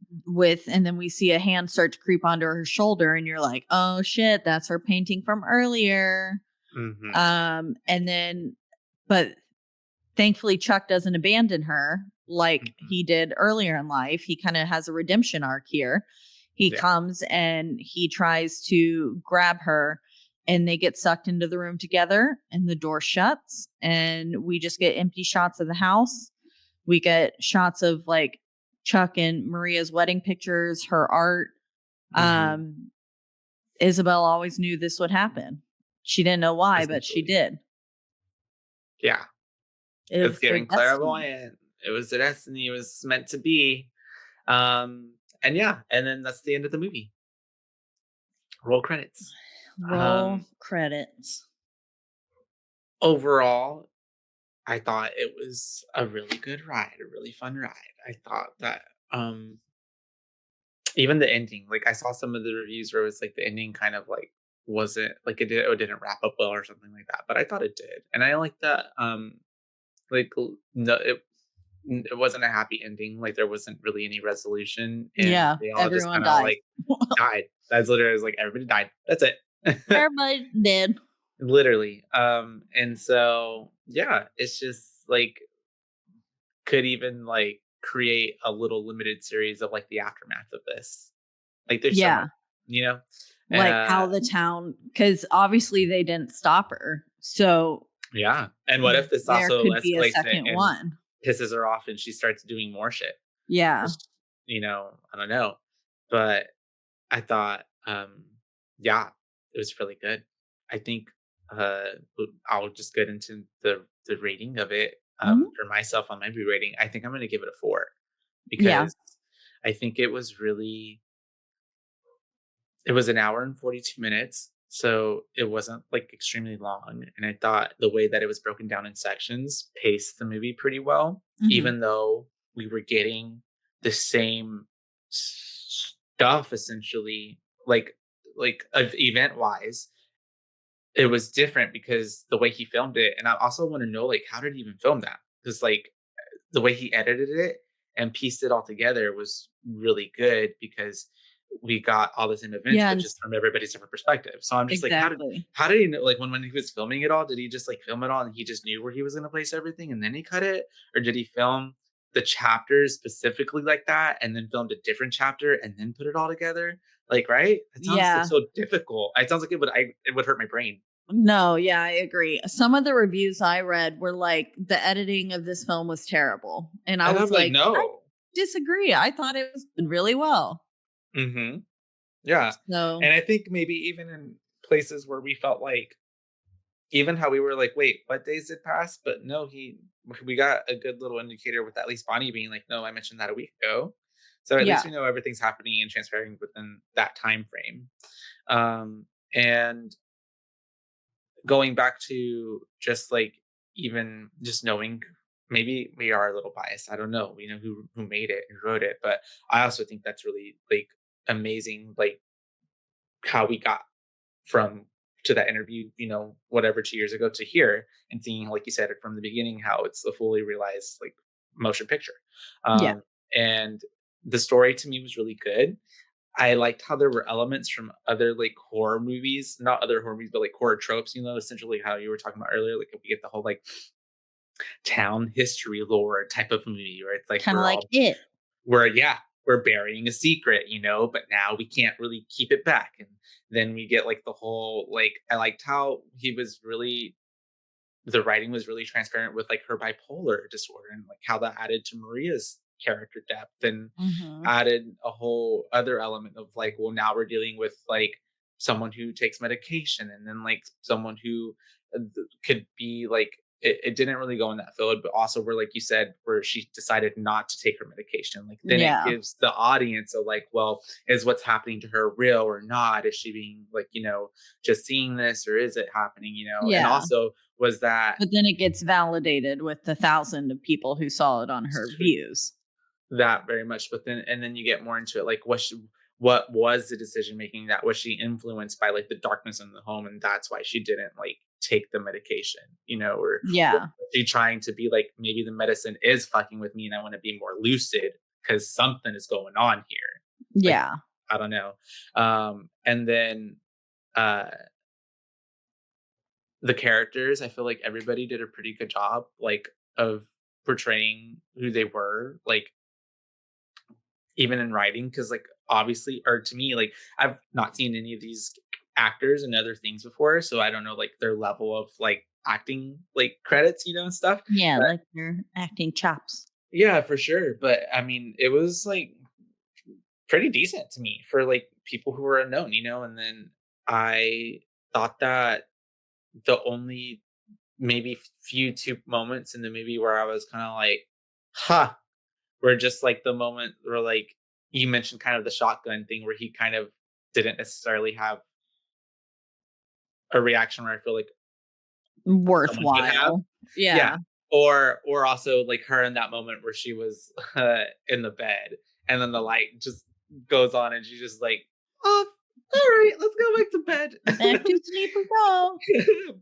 And then we see a hand start to creep onto her shoulder, and you're like, oh shit, that's her painting from earlier. And then, but thankfully Chuck doesn't abandon her like he did earlier in life. He kind of has a redemption arc here. He comes and he tries to grab her, and they get sucked into the room together, and the door shuts, and we just get empty shots of the house. We get shots of like Chuck and Maria's wedding pictures, her art. Isabelle always knew this would happen. She didn't know why, but she did.
Yeah. It's giving clairvoyant. It was the destiny. It was meant to be. And then that's the end of the movie. Roll credits.
Credits.
Overall, I thought it was a really good ride, a really fun ride. I thought that even the ending, like I saw some of the reviews where it was like the ending kind of like wasn't like it didn't wrap up well or something like that, but I thought it did. And I like that like no, it wasn't a happy ending. Like there wasn't really any resolution. And they all just kind of like died. That's literally, it was like everybody died. That's it.
Everybody dead.
Literally. And so yeah, it's just like could even like create a little limited series of like the aftermath of this. Like there's so much, you know?
Like how the town, because obviously they didn't stop her. So
yeah. And what if this also escalates
a second one?
Pisses her off and she starts doing more shit.
Yeah.
You know, I don't know. But I thought, it was really good. I think I'll just get into the rating of it for myself on my B rating. I think I'm going to give it a 4 because I think it was it was an hour and 42 minutes, so it wasn't, like, extremely long, and I thought the way that it was broken down in sections paced the movie pretty well,
Mhm.
even though we were getting the same stuff essentially, of event-wise. It was different because the way he filmed it, and I also wanna know, like, how did he even film that? Because like, the way he edited it and pieced it all together was really good because we got all the same events,
Yeah,
but
and
just from everybody's different perspective. So I'm just like,
exactly.
how did he know? Like when he was filming it all, did he just like film it all and he just knew where he was going to place everything and then he cut it, or did he film the chapters specifically like that and then filmed a different chapter and then put it all together? Like, right? It sounds like
Yeah.
so difficult. It sounds like it would hurt my brain.
No, yeah, I agree. Some of the reviews I read were like, "The editing of this film was terrible." And I
And I'm
was
like,
like, "I
no.
disagree. I thought it was done really well."
Hmm. Yeah.
So,
And I think maybe even in places where we felt like, even how we were like, wait, what days did pass? But no, we got a good little indicator with at least Bonnie being like, no, I mentioned that a week ago. So at least
yeah.
we know everything's happening and transferring within that time frame. Um, and going back to just like even just knowing, maybe we are a little biased. I don't know. We know who made it, who wrote it, but I also think that's really like amazing, like how we got from to that interview, whatever 2 years ago to here, and seeing, like you said, from the beginning, how it's a fully realized like motion picture.
Yeah.
And the story to me was really good. I liked how there were elements from other like horror movies, not other horror movies, but like horror tropes, essentially how you were talking about earlier. Like if we get the whole like town history lore type of movie, where it's like
Kind of like it.
we're burying a secret, but now we can't really keep it back. And then we get like the whole like, I liked how he was really, the writing was really transparent with like her bipolar disorder and like how that added to Maria's character depth and
Mhm.
added a whole other element of like, well, now we're dealing with like someone who takes medication, and then like someone who could be like, it didn't really go in that field, but also where, like you said, where she decided not to take her medication. Like then it
Yeah.
gives the audience a like, well, is what's happening to her real or not? Is she being like, just seeing this, or is it happening? And
Yeah.
also was that
But then it gets validated with the thousand of people who saw it on her views.
that very much, but then you get more into it, like what was the decision making, that was she influenced by like the darkness in the home, and that's why she didn't like take the medication, or was
Yeah.
she trying to be like, maybe the medicine is fucking with me and I want to be more lucid because something is going on here, like,
Yeah.
I don't know. And then uh the characters, I feel like everybody did a pretty good job, like, of portraying who they were, like, even in writing, because like obviously, or to me, like, I've not seen any of these actors and other things before, so I don't know like their level of like acting like credits, and stuff.
Yeah,
But
like your acting chops.
yeah, for sure. But I mean, it was like pretty decent to me for like people who were unknown, and then I thought that the only maybe few two moments in the movie where I was kind of like, huh, were just like the moment where, like, you mentioned kind of the shotgun thing where he kind of didn't necessarily have a reaction where I feel like someone should have.
Worthwhile.
Yeah.
Yeah.
Or also like her in that moment where she was in the bed and then the light just goes on and she's just like, oh, all right, let's go back to
Back
bed.
to sleep we go.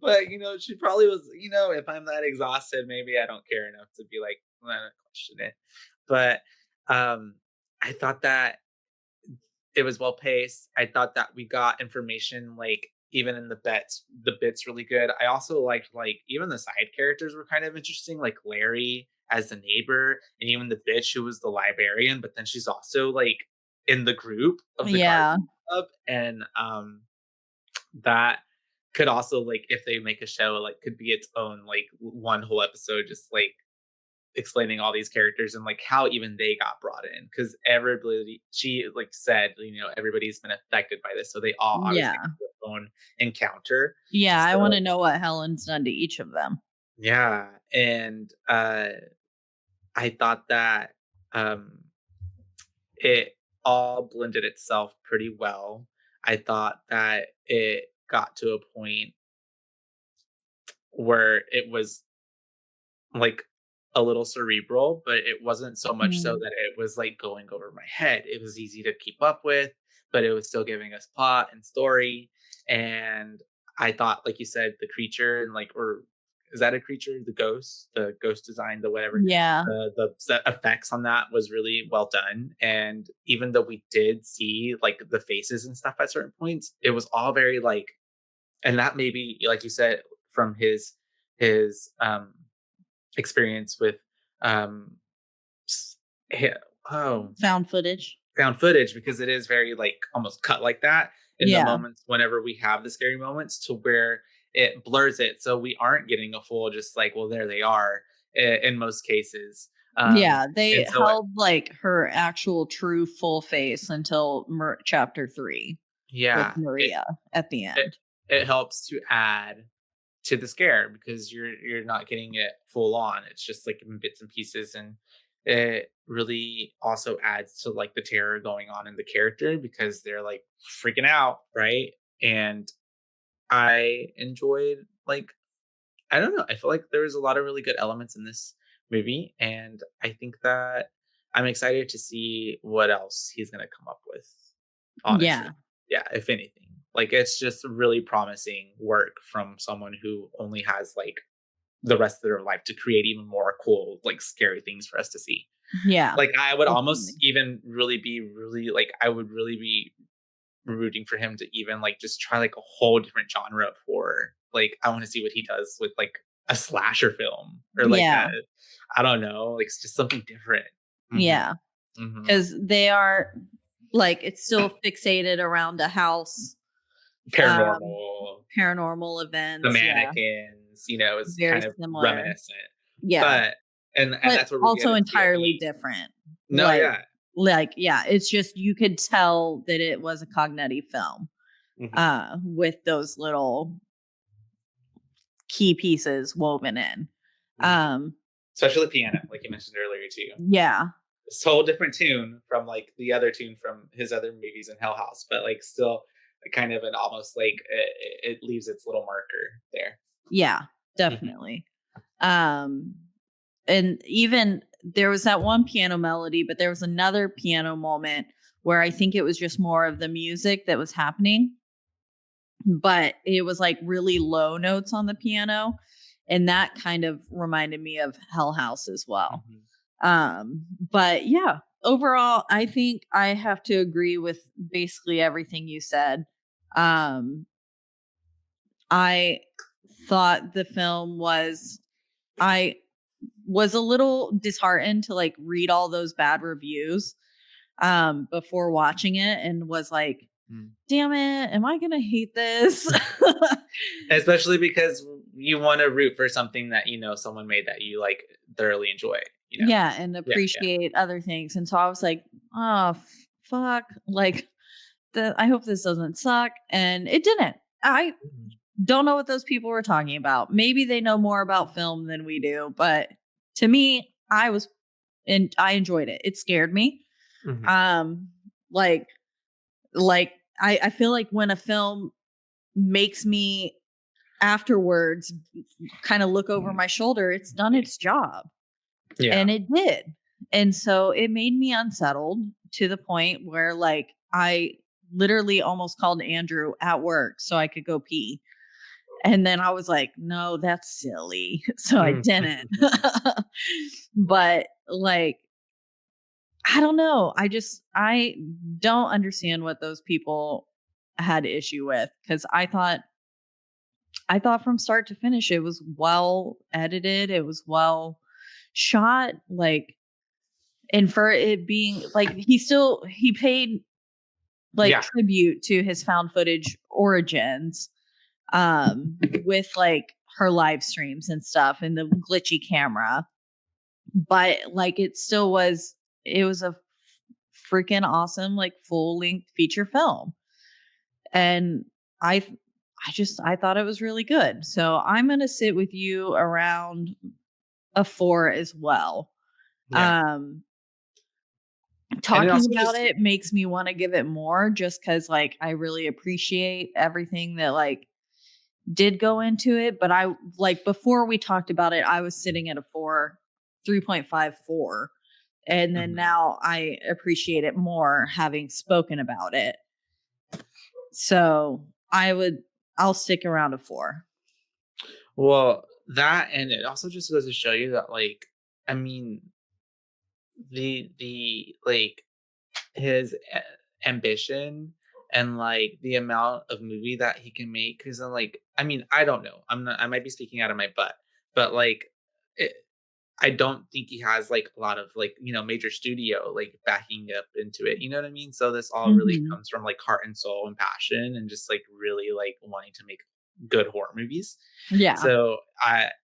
But she probably was, if I'm that exhausted, maybe I don't care enough to be like, I'm gonna question it. But I thought that it was well paced. I thought that we got information, like, even in the bits really good. I also liked like even the side characters were kind of interesting, like Larry as the neighbor, and even the bitch who was the librarian, but then she's also like in the group of the garden
Yeah.
club. And that could also, like, if they make a show, like, could be its own like one whole episode, just like explaining all these characters and like how even they got brought in, because everybody, she like said, everybody's been affected by this, so they all obviously
Yeah.
have their own encounter.
Yeah, I
So
wanna know what Helen's done to each of them.
yeah. And I thought that um it all blended itself pretty well. I thought that it got to a point where it was like a little cerebral, but it wasn't so much so
Mm.
that it was like going over my head. It was easy to keep up with, but it was still giving us plot and story. And I thought, like you said, the creature and like, or is that a creature? The ghost design, the whatever,
Yeah.
the effects on that was really well done. And even though we did see like the faces and stuff at certain points, it was all very like, and that maybe, like you said, from his experience with um s- hi- oh
Found footage.
found footage, because it is very like almost cut like that in the
Yeah.
moments whenever we have the scary moments, to where it blurs it so we aren't getting a full just like, well, there they are, in most cases.
Yeah, they
And so
held like her actual true full face until chapter 3 with
yeah,
Maria at the
it
end.
it helps to add to the scare, because you're not getting it full on. It's just like in bits and pieces, and it really also adds to like the terror going on in the character, because they're like freaking out, right? And I enjoyed like, I don't know, I feel like there was a lot of really good elements in this movie, and I think that I'm excited to see what else he's going to come up with, honestly.
Yeah.
Yeah, if anything. Like, it's just really promising work from someone who only has like the rest of their life to create even more cool, like scary things for us to see.
Yeah.
Like, I would almost
Definitely.
even really be really like, I would really be rooting for him to even like just try like a whole different genre of horror. Like, I want to see what he does with like a slasher film, or like a,
Yeah.
I don't know, like it's just something different. Hmm.
Yeah.
Hmm.
Because they are like, it's still fixated around a house, um,
Paranormal,
paranormal
the
events. Yeah.
mannequins, is
Very
kind of
similar.
reminiscent.
Yeah.
But and
But
that's where we get
also
into the
entirely
elite.
different.
No,
Like,
yeah.
yeah, it's just you could tell that it was a Cognetti film
Hmm.
with those little key pieces woven in.
Hmm.
Um,
Especially the piano, like you mentioned earlier too.
yeah.
It's a whole different tune from like the other tune from his other movies in Hell House, but like still kind of an almost like it leaves its little marker there.
Yeah,
Hmm.
definitely. Um, and even there was that one piano melody, but there was another piano moment where I think it was just more of the music that was happening, but it was like really low notes on the piano. And that kind of reminded me of Hell House as well.
Hmm.
But yeah, overall, I think I have to agree with basically everything you said. Um, I thought the film was I was a little disheartened to like read all those bad reviews before watching it, and was like, damn it, am I gonna hate this?
Especially because you want to root for something that someone made that you like thoroughly enjoy.
Yeah, and
Yeah, yeah.
appreciate other things. And so I was like, oh fuck, like I hope this doesn't suck. And it didn't. I
Mhm.
don't know what those people were talking about. Maybe they know more about film than we do, but to me, I enjoyed it. It scared me.
Mhm.
Um, like I feel like when a film makes me afterwards kind of look over my shoulder, it's done its job.
Yeah.
And it did. And so it made me unsettled to the point where like I literally almost called Andrew at work so I could go pee. And then I was like, no, that's silly. So I
Mm.
didn't. But like, I don't know. I don't understand what those people had issue with, because I thought from start to finish it was well edited, it was well shot, like, and for it being like he paid like
Yeah.
tribute to his found footage origins with like her live streams and stuff and the glitchy camera, but like it was a freaking awesome like full length feature film. And I I thought it was really good. So I'm going to sit with you around a 4 as well.
Yeah.
Um talking about it makes me want to give it more, just because like I really appreciate everything that like did go into it. But I like, before we talked about it, I was sitting at a 3.54, and then now I appreciate it more having spoken about it. So I'll stick around a 4.
Well, that, and it also just goes to show you that, like, I mean, the like his ambition and like the amount of movie that he can make, because I'm like, I mean, I don't know, I might be speaking out of my butt, but like it, I don't think he has like a lot of like, major studio like backing up into it, you know what I mean? So this all really comes from like heart and soul and passion and just like really like wanting to make good horror movies.
Yeah.
So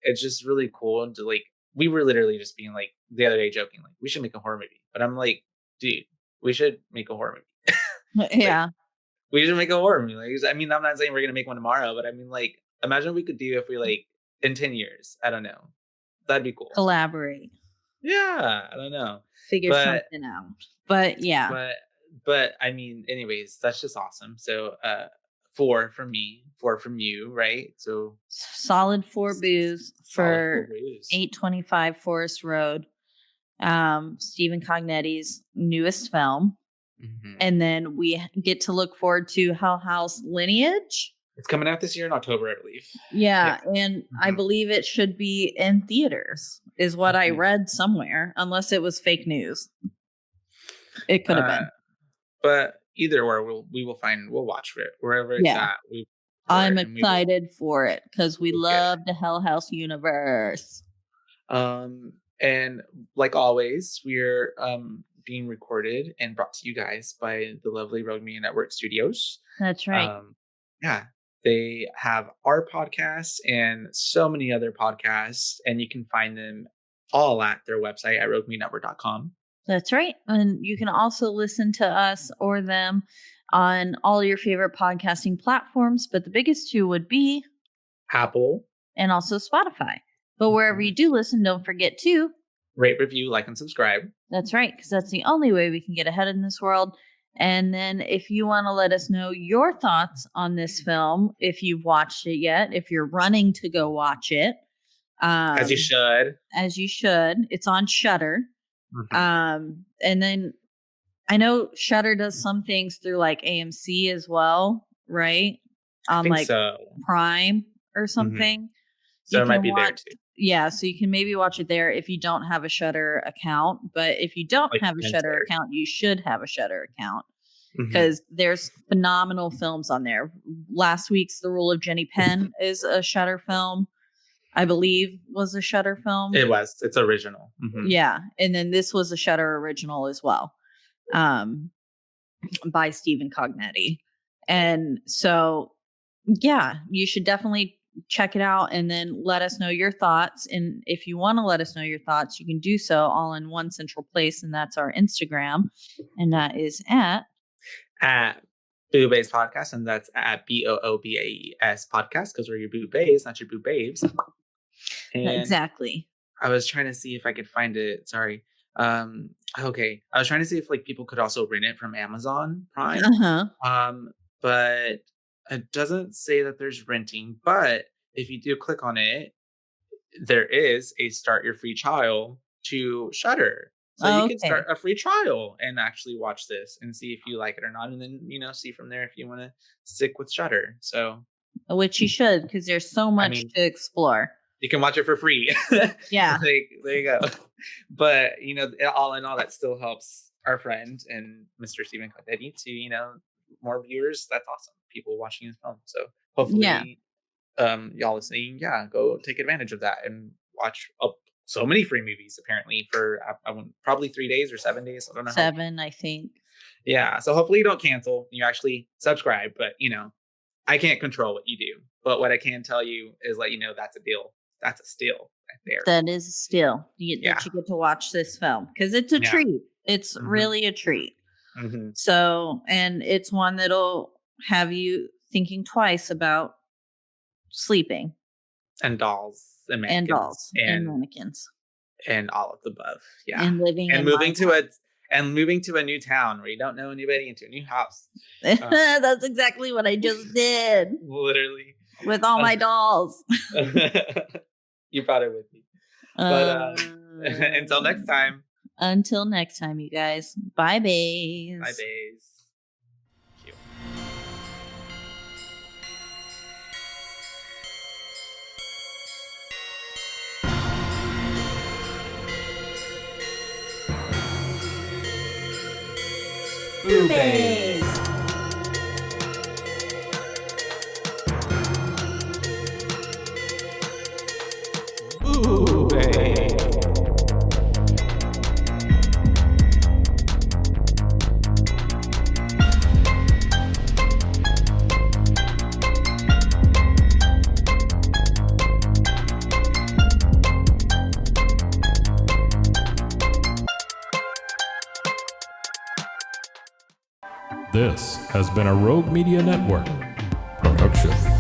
it's just really cool to like, we were literally just being like the other day joking like we should make a horror movie, but I'm like, dude, we should make a horror movie.
Yeah.
Like, we should make a horror movie. Like, I mean, I'm not saying we're gonna make one tomorrow, but I mean, like, imagine what we could do if we like in 10 years. I don't know. That'd be cool.
Collaborate.
Yeah, I don't know.
Figure something out. But yeah.
But I mean, anyways, that's just awesome. So 4 from me, 4 from you, right? So
solid 4 boos for 825 Forest Road, Stephen Cognetti's newest film. And then we get to look forward to Hell House Lineage.
It's coming out this year in October, I believe.
Yeah. And I believe it should be in theaters, is what I read somewhere, unless it was fake news. It could have been.
But either way, we'll watch it wherever it's at.
I'm excited for it because we love the Hell House universe.
And like always, we're being recorded and brought to you guys by the lovely Rogue Media Network Studios.
That's right.
Yeah, they have our podcast and so many other podcasts, and you can find them all at their website at roguemedianetwork.com.
That's right. And you can also listen to us or them on all your favorite podcasting platforms, but the biggest two would be
Apple
and also Spotify. But wherever you do listen, don't forget to
rate, review, like, and subscribe.
That's right, because that's the only way we can get ahead in this world. And then if you want to let us know your thoughts on this film, if you've watched it yet, if you're running to go watch it.
As you should.
As you should. It's on Shudder. And then I know Shudder does some things through like AMC as well, right? On like Prime or something.
So it might be there too.
Yeah, so you can maybe watch it there if you don't have a Shudder account. But if you don't have a Shudder account, you should have a Shudder account because there's phenomenal films on there. Last week's The Rule of Jenny Penn is a Shudder film. I believe was a Shudder film.
It was. It's original.
Yeah, and then this was a Shudder original as well, by Stephen Cognetti. And so, yeah, you should definitely check it out and then let us know your thoughts. And if you want to let us know your thoughts, you can do so all in one central place, and that's our Instagram, and that is at
BooBaes Podcast, and that's at BOOBAES Podcast because we're your BooBaes, not your BooBabes.
Exactly.
I was trying to see if I could find it. Sorry. Okay. I was trying to see if like people could also rent it from Amazon Prime. But it doesn't say that there's renting. But if you do click on it, there is a start your free trial to Shudder. So you can start a free trial and actually watch this and see if you like it or not, and then see from there if you want to stick with Shudder. So,
which you should, because there's so much to explore.
You can watch it for free.
Yeah.
Like, there you go. But, all in all, that still helps our friend and Mr. Stephen Cognetti to, more viewers. That's awesome. People watching his film. So hopefully, y'all listening, go take advantage of that and watch so many free movies, apparently, for probably 3 days or 7 days. I don't know.
7, I think.
Yeah. So hopefully you don't cancel. You actually subscribe. But, I can't control what you do. But what I can tell you is let you know that's a deal. That's a steal right there.
That is a steal. That you get to watch this film because it's a treat. It's really a treat. So, and it's one that'll have you thinking twice about sleeping.
And dolls. And
dolls. And mannequins.
And all of the above. Yeah.
And living
and moving to And moving to a new town where you don't know anybody into a new house.
That's exactly what I just did.
Literally.
With all my dolls.
You brought it with me. But until next time.
Until next time, you guys. Bye, baes.
Bye, baes.
BooBaes.
BooBaes.
This has been a Rogue Media Network production.